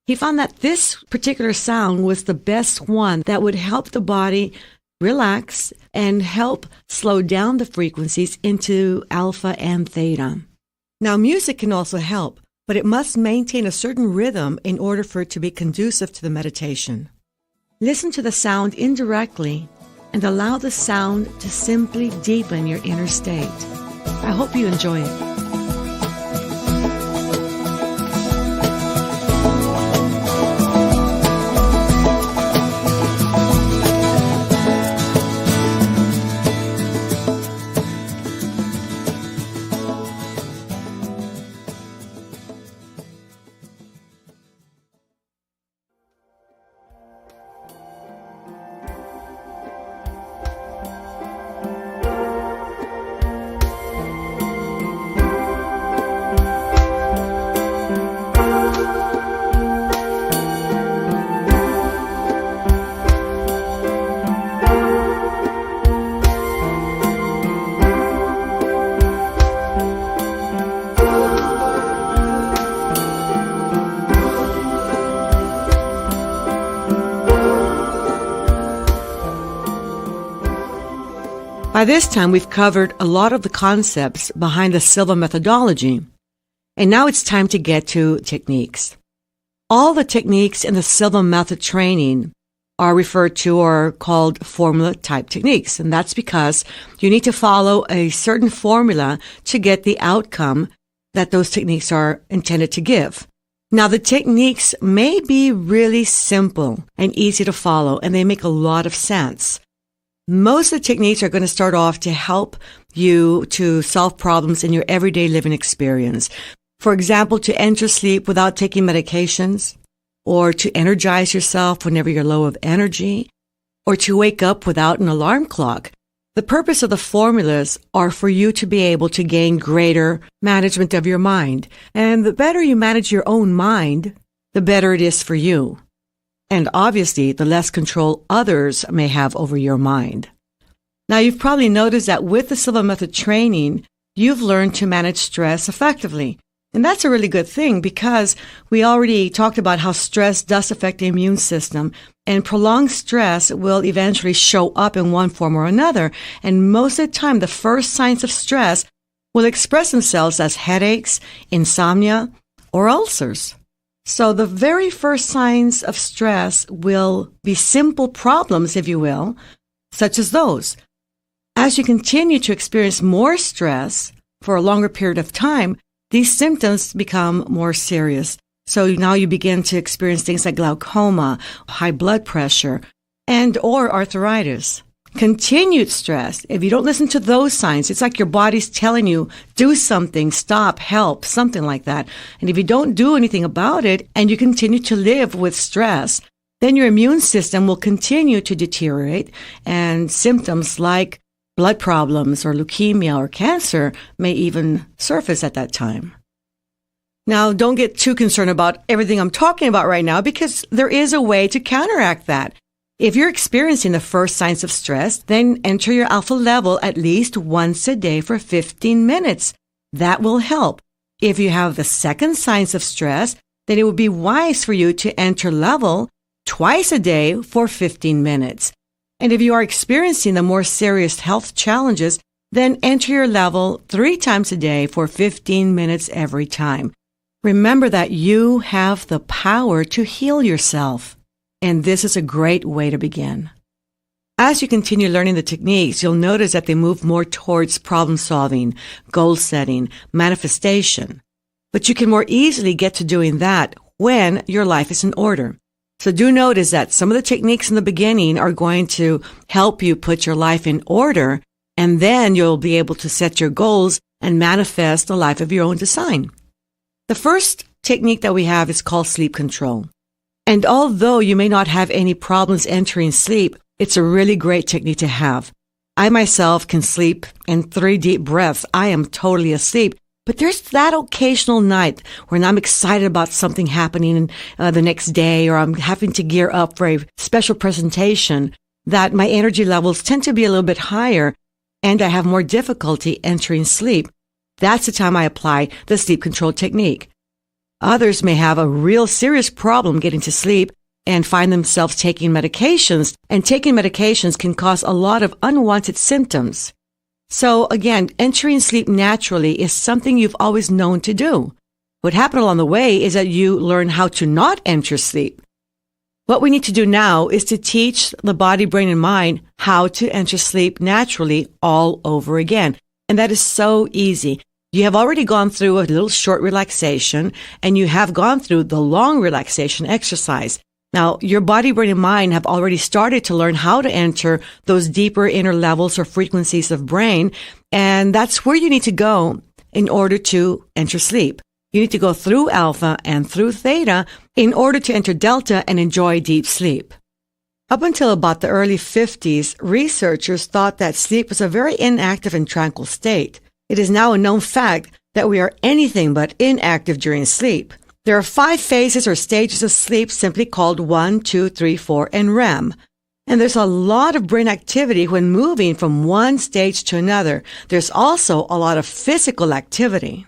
He found that this particular sound was the best one that would help the body relax and help slow down the frequencies into alpha and theta. Now, music can also help, but it must maintain a certain rhythm in order for it to be conducive to the meditation. Listen to the sound indirectly and allow the sound to simply deepen your inner state. I hope you enjoy it. By this time, we've covered a lot of the concepts behind the Silva methodology, and now it's time to get to techniques. All the techniques in the Silva method training are referred to or called formula type techniques, and that's because you need to follow a certain formula to get the outcome that those techniques are intended to give. Now, the techniques may be really simple and easy to follow, and they make a lot of sense. Most of the techniques are going to start off to help you to solve problems in your everyday living experience. For example, to enter sleep without taking medications, or to energize yourself whenever you're low of energy, or to wake up without an alarm clock. The purpose of the formulas are for you to be able to gain greater management of your mind. And the better you manage your own mind, the better it is for you. And obviously, the less control others may have over your mind. Now, you've probably noticed that with the Silva Method training, you've learned to manage stress effectively. And that's a really good thing because we already talked about how stress does affect the immune system, and prolonged stress will eventually show up in one form or another. And most of the time, the first signs of stress will express themselves as headaches, insomnia, or ulcers. So the very first signs of stress will be simple problems, if you will, such as those. As you continue to experience more stress for a longer period of time, these symptoms become more serious. So now you begin to experience things like glaucoma, high blood pressure, and or arthritis. Continued stress, if you don't listen to those signs, it's like your body's telling you, do something, stop, help, something like that. And if you don't do anything about it and you continue to live with stress, then your immune system will continue to deteriorate, and symptoms like blood problems or leukemia or cancer may even surface at that time. Now, don't get too concerned about everything I'm talking about right now, because there is a way to counteract that. If you're experiencing the first signs of stress, then enter your alpha level at least once a day for 15 minutes. That will help. If you have the second signs of stress, then it would be wise for you to enter level twice a day for 15 minutes. And if you are experiencing the more serious health challenges, then enter your level 3 times a day for 15 minutes every time. Remember that you have the power to heal yourself, and this is a great way to begin. As you continue learning the techniques, you'll notice that they move more towards problem solving, goal setting, manifestation. But you can more easily get to doing that when your life is in order. So do notice that some of the techniques in the beginning are going to help you put your life in order, and then you'll be able to set your goals and manifest a life of your own design. The first technique that we have is called sleep control. And although you may not have any problems entering sleep, it's a really great technique to have. I myself can sleep in 3 deep breaths. I am totally asleep. But there's that occasional night when I'm excited about something happening the next day, or I'm having to gear up for a special presentation, that my energy levels tend to be a little bit higher and I have more difficulty entering sleep. That's the time I apply the sleep control technique. Others may have a real serious problem getting to sleep and find themselves taking medications, and taking medications can cause a lot of unwanted symptoms. So again, entering sleep naturally is something you've always known to do. What happened along the way is that you learn how to not enter sleep. What we need to do now is to teach the body, brain, and mind how to enter sleep naturally all over again. And that is so easy. You have already gone through a little short relaxation, and you have gone through the long relaxation exercise. Now, your body, brain, and mind have already started to learn how to enter those deeper inner levels or frequencies of brain, and that's where you need to go in order to enter sleep. You need to go through alpha and through theta in order to enter delta and enjoy deep sleep. Up until about the early 50s, researchers thought that sleep was a very inactive and tranquil state. It is now a known fact that we are anything but inactive during sleep. There are 5 phases or stages of sleep, simply called 1, 2, 3, 4, and REM. And there's a lot of brain activity when moving from one stage to another. There's also a lot of physical activity.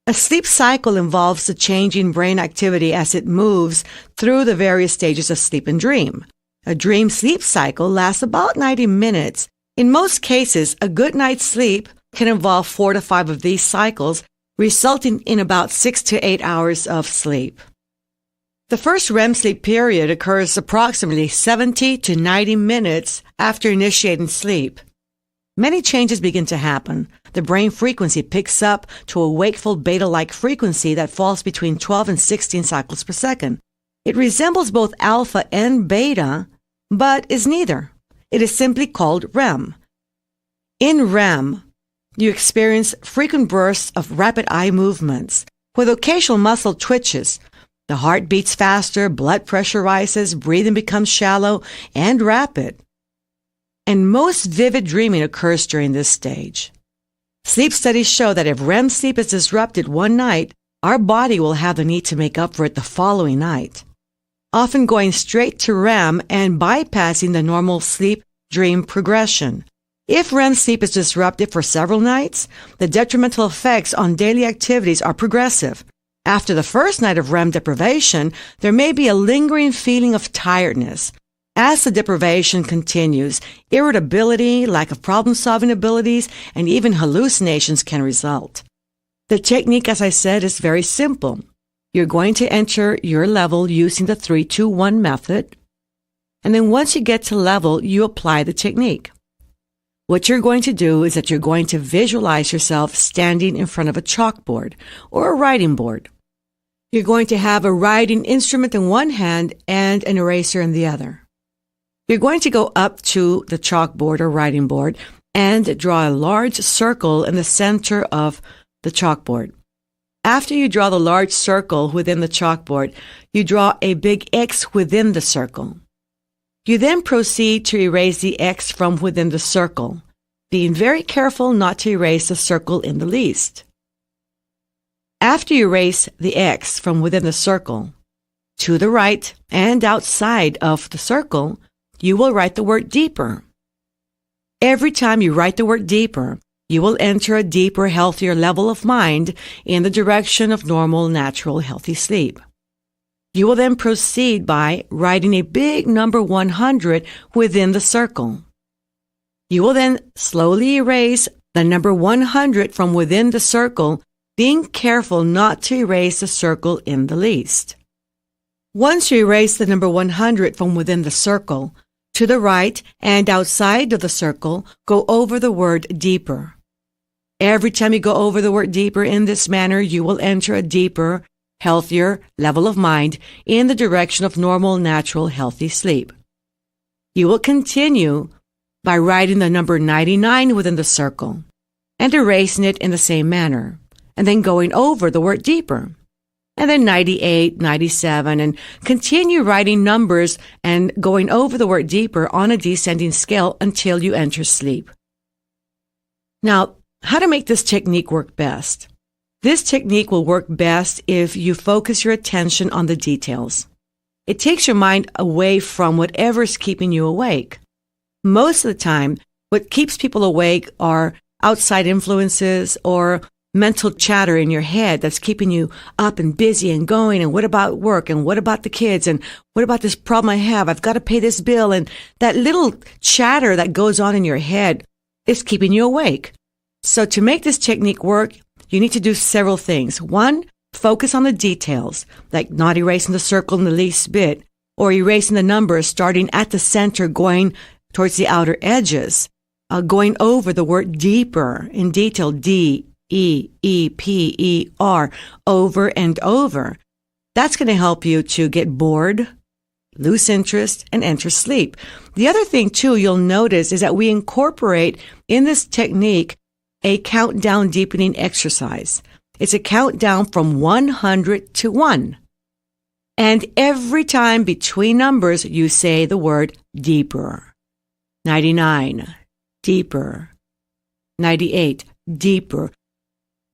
A sleep cycle involves the changing brain activity as it moves through the various stages of sleep and dream. A dream sleep cycle lasts about 90 minutes. In most cases, a good night's sleep can involve 4 to 5 of these cycles, resulting in about 6 to 8 hours of sleep. The first REM sleep period occurs approximately 70 to 90 minutes after initiating sleep. Many changes begin to happen. The brain frequency picks up to a wakeful beta-like frequency that falls between 12 and 16 cycles per second. It resembles both alpha and beta, but is neither. It is simply called REM. In REM, you experience frequent bursts of rapid eye movements with occasional muscle twitches. The heart beats faster, blood pressure rises, breathing becomes shallow and rapid. And most vivid dreaming occurs during this stage. Sleep studies show that if REM sleep is disrupted one night, our body will have the need to make up for it the following night, often going straight to REM and bypassing the normal sleep-dream progression. If REM sleep is disrupted for several nights, the detrimental effects on daily activities are progressive. After the first night of REM deprivation, there may be a lingering feeling of tiredness. As the deprivation continues, irritability, lack of problem-solving abilities, and even hallucinations can result. The technique, as I said, is very simple. You're going to enter your level using the 3-2-1 method, and then once you get to level, you apply the technique. What you're going to do is that you're going to visualize yourself standing in front of a chalkboard or a writing board. You're going to have a writing instrument in one hand and an eraser in the other. You're going to go up to the chalkboard or writing board and draw a large circle in the center of the chalkboard. After you draw the large circle within the chalkboard, you draw a big X within the circle. You then proceed to erase the X from within the circle, being very careful not to erase the circle in the least. After you erase the X from within the circle, to the right and outside of the circle, you will write the word deeper. Every time you write the word deeper, you will enter a deeper, healthier level of mind in the direction of normal, natural, healthy sleep. You will then proceed by writing a big number 100 within the circle. You will then slowly erase the number 100 from within the circle, being careful not to erase the circle in the least. Once you erase the number 100 from within the circle, to the right and outside of the circle, go over the word deeper. Every time you go over the word deeper in this manner, you will enter a deeper, healthier level of mind in the direction of normal, natural, healthy sleep. You will continue by writing the number 99 within the circle and erasing it in the same manner, and then going over the word deeper. And then 98, 97, and continue writing numbers and going over the word deeper on a descending scale until you enter sleep. Now, how to make this technique work best? This technique will work best if you focus your attention on the details. It takes your mind away from whatever's keeping you awake. Most of the time, what keeps people awake are outside influences or mental chatter in your head that's keeping you up and busy and going. And what about work? And what about the kids? And what about this problem I have? I've got to pay this bill. And that little chatter that goes on in your head is keeping you awake. So to make this technique work, you need to do several things. One, focus on the details, like not erasing the circle in the least bit, or erasing the numbers starting at the center, going towards the outer edges, going over the word deeper in detail, D-E-E-P-E-R, over and over. That's going to help you to get bored, lose interest, and enter sleep. The other thing, too, you'll notice is that we incorporate in this technique a countdown deepening exercise. It's a countdown from 100 to 1. And every time between numbers, you say the word deeper. 99, deeper. 98, deeper.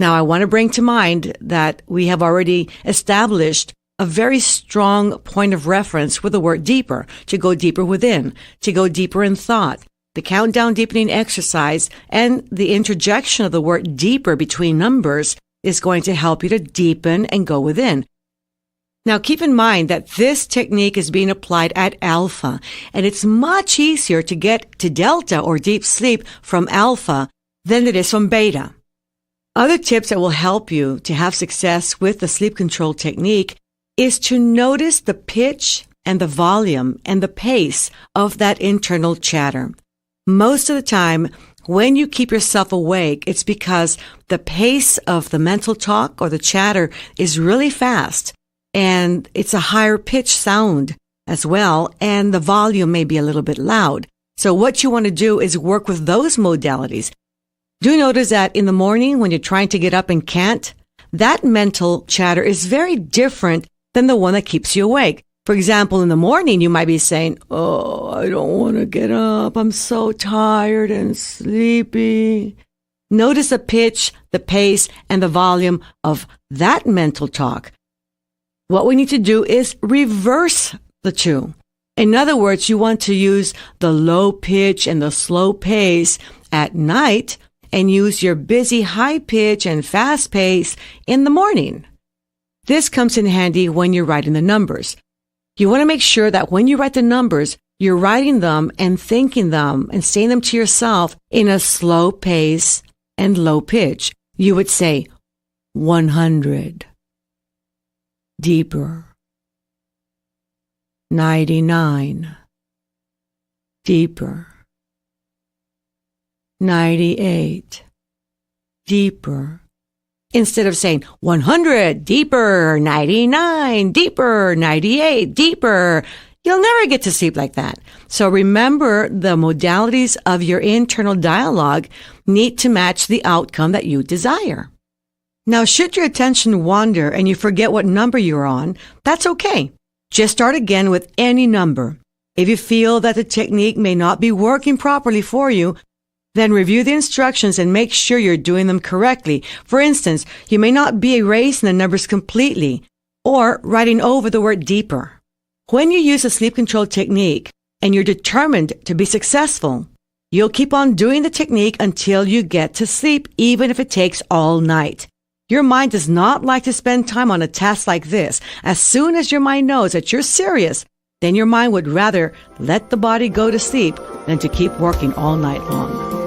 Now, I want to bring to mind that we have already established a very strong point of reference with the word deeper, to go deeper within, to go deeper in thought. The countdown deepening exercise and the interjection of the word deeper between numbers is going to help you to deepen and go within. Now, keep in mind that this technique is being applied at alpha, and it's much easier to get to delta or deep sleep from alpha than it is from beta. Other tips that will help you to have success with the sleep control technique is to notice the pitch and the volume and the pace of that internal chatter. Most of the time, when you keep yourself awake, it's because the pace of the mental talk or the chatter is really fast, and it's a higher pitch sound as well, and the volume may be a little bit loud. So what you want to do is work with those modalities. Do notice that in the morning when you're trying to get up and can't, that mental chatter is very different than the one that keeps you awake. For example, in the morning, you might be saying, "Oh, I don't want to get up. I'm so tired and sleepy." Notice the pitch, the pace, and the volume of that mental talk. What we need to do is reverse the two. In other words, you want to use the low pitch and the slow pace at night and use your busy high pitch and fast pace in the morning. This comes in handy when you're writing the numbers. You want to make sure that when you write the numbers, you're writing them and thinking them and saying them to yourself in a slow pace and low pitch. You would say 100, deeper, 99, deeper, 98. Deeper. Instead of saying 100, deeper, 99, deeper, 98, deeper. You'll never get to sleep like that. So remember, the modalities of your internal dialogue need to match the outcome that you desire. Now, should your attention wander and you forget what number you're on, that's okay. Just start again with any number. If you feel that the technique may not be working properly for you, then review the instructions and make sure you're doing them correctly. For instance, you may not be erasing the numbers completely or writing over the word deeper. When you use a sleep control technique and you're determined to be successful, you'll keep on doing the technique until you get to sleep, even if it takes all night. Your mind does not like to spend time on a task like this. As soon as your mind knows that you're serious, then your mind would rather let the body go to sleep than to keep working all night long.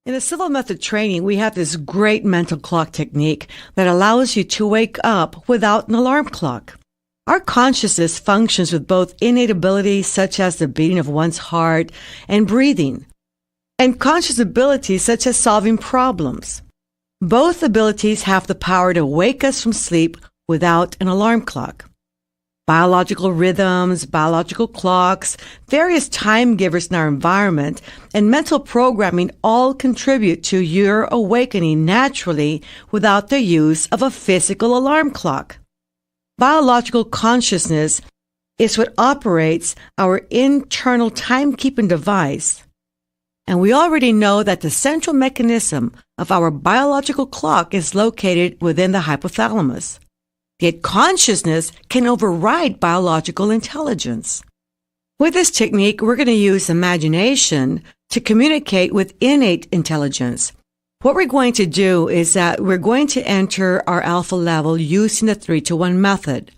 In the Silva Method training, we have this great mental clock technique that allows you to wake up without an alarm clock. Our consciousness functions with both innate abilities such as the beating of one's heart and breathing, and conscious abilities such as solving problems. Both abilities have the power to wake us from sleep without an alarm clock. Biological rhythms, biological clocks, various time givers in our environment, and mental programming all contribute to your awakening naturally without the use of a physical alarm clock. Biological consciousness is what operates our internal timekeeping device. And we already know that the central mechanism of our biological clock is located within the hypothalamus. Yet consciousness can override biological intelligence. With this technique, we're going to use imagination to communicate with innate intelligence. What we're going to do is that we're going to enter our alpha level using the 3-to-1 method.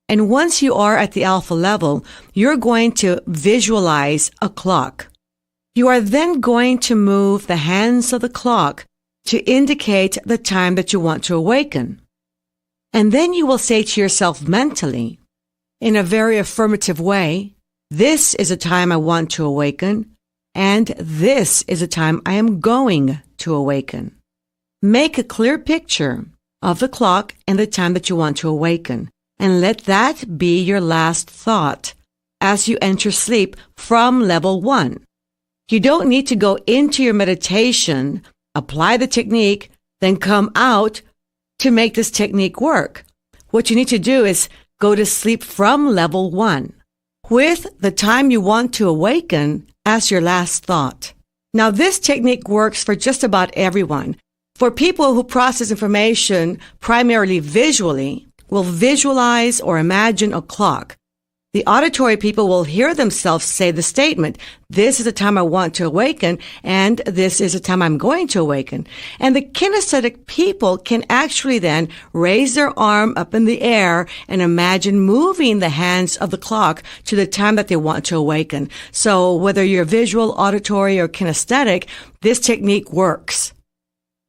And once you are at the alpha level, you're going to visualize a clock. You are then going to move the hands of the clock to indicate the time that you want to awaken. And then you will say to yourself mentally, in a very affirmative way, this is a time I want to awaken, and this is a time I am going to awaken. Make a clear picture of the clock and the time that you want to awaken, and let that be your last thought as you enter sleep from level 1. You don't need to go into your meditation, apply the technique, then come out to make this technique work. What you need to do is go to sleep from level 1 with the time you want to awaken as your last thought. Now, this technique works for just about everyone. For people who process information primarily visually, will visualize or imagine a clock. The auditory people will hear themselves say the statement, this is the time I want to awaken, and this is the time I'm going to awaken. And the kinesthetic people can actually then raise their arm up in the air and imagine moving the hands of the clock to the time that they want to awaken. So whether you're visual, auditory, or kinesthetic, this technique works.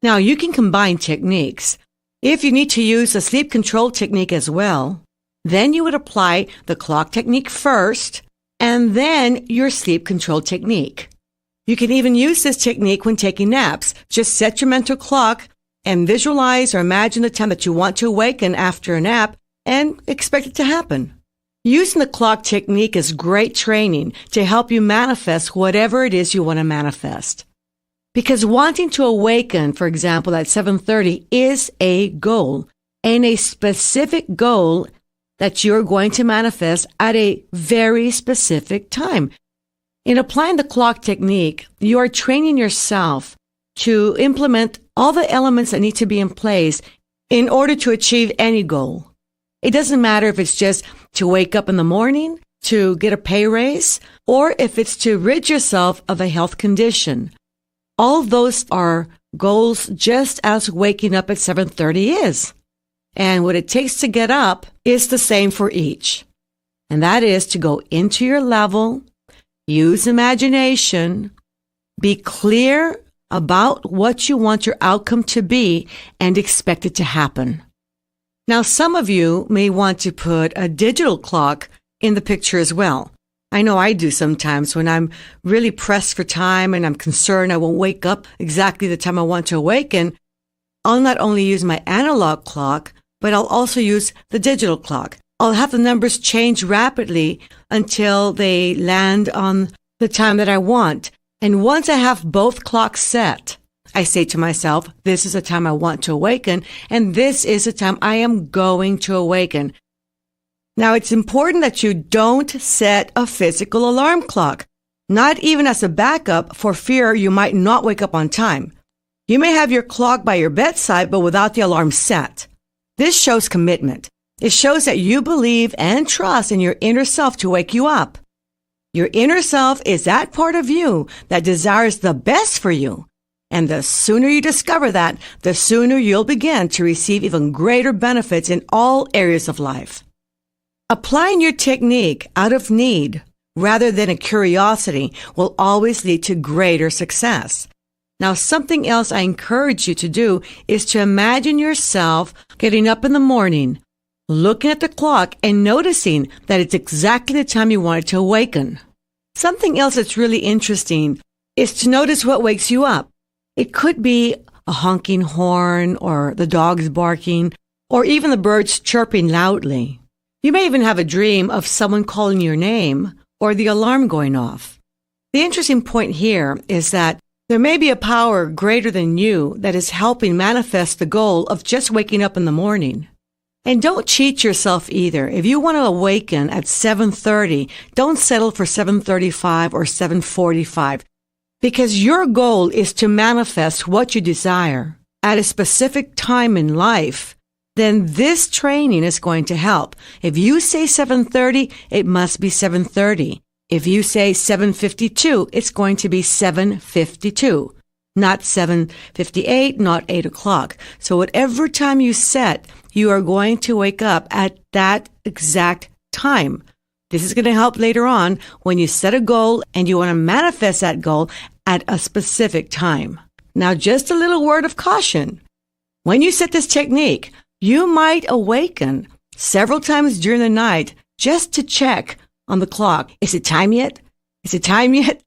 Now, you can combine techniques. If you need to use a sleep control technique as well, then you would apply the clock technique first, and then your sleep control technique. You can even use this technique when taking naps. Just set your mental clock and visualize or imagine the time that you want to awaken after a nap and expect it to happen. Using the clock technique is great training to help you manifest whatever it is you want to manifest. Because wanting to awaken, for example, at 7:30 is a goal, and a specific goal that you're going to manifest at a very specific time. In applying the clock technique, you are training yourself to implement all the elements that need to be in place in order to achieve any goal. It doesn't matter if it's just to wake up in the morning, to get a pay raise, or if it's to rid yourself of a health condition. All those are goals just as waking up at 7:30 is. And what it takes to get up is the same for each. And that is to go into your level, use imagination, be clear about what you want your outcome to be, and expect it to happen. Now, some of you may want to put a digital clock in the picture as well. I know I do sometimes when I'm really pressed for time and I'm concerned I won't wake up exactly the time I want to awaken. I'll not only use my analog clock, but I'll also use the digital clock. I'll have the numbers change rapidly until they land on the time that I want. And once I have both clocks set, I say to myself, this is the time I want to awaken, and this is the time I am going to awaken. Now, it's important that you don't set a physical alarm clock, not even as a backup for fear you might not wake up on time. You may have your clock by your bedside, but without the alarm set. This shows commitment. It shows that you believe and trust in your inner self to wake you up. Your inner self is that part of you that desires the best for you. And the sooner you discover that, the sooner you'll begin to receive even greater benefits in all areas of life. Applying your technique out of need rather than a curiosity will always lead to greater success. Now, something else I encourage you to do is to imagine yourself getting up in the morning, looking at the clock and noticing that it's exactly the time you wanted to awaken. Something else that's really interesting is to notice what wakes you up. It could be a honking horn or the dogs barking or even the birds chirping loudly. You may even have a dream of someone calling your name or the alarm going off. The interesting point here is that there may be a power greater than you that is helping manifest the goal of just waking up in the morning. And don't cheat yourself either. If you want to awaken at 7:30, don't settle for 7:35 or 7:45, because your goal is to manifest what you desire at a specific time in life. Then this training is going to help. If you say 7:30, it must be 7:30. If you say 7:52, it's going to be 7:52, not 7:58, not 8 o'clock. So whatever time you set, you are going to wake up at that exact time. This is going to help later on when you set a goal and you want to manifest that goal at a specific time. Now, just a little word of caution. When you set this technique, you might awaken several times during the night just to check on the clock. Is it time yet? Is it time yet?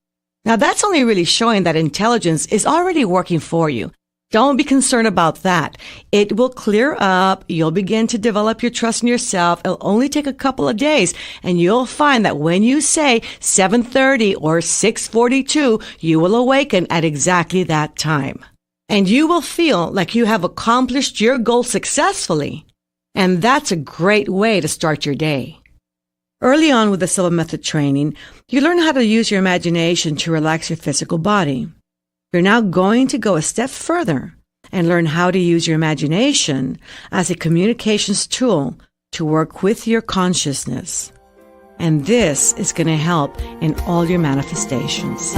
Now, that's only really showing that intelligence is already working for you. Don't be concerned about that. It will clear up. You'll begin to develop your trust in yourself. It'll only take a couple of days, and you'll find that when you say 7:30 or 6:42, you will awaken at exactly that time. And you will feel like you have accomplished your goal successfully. And that's a great way to start your day. Early on with the Silva Method training, you learn how to use your imagination to relax your physical body. You're now going to go a step further and learn how to use your imagination as a communications tool to work with your consciousness. And this is going to help in all your manifestations.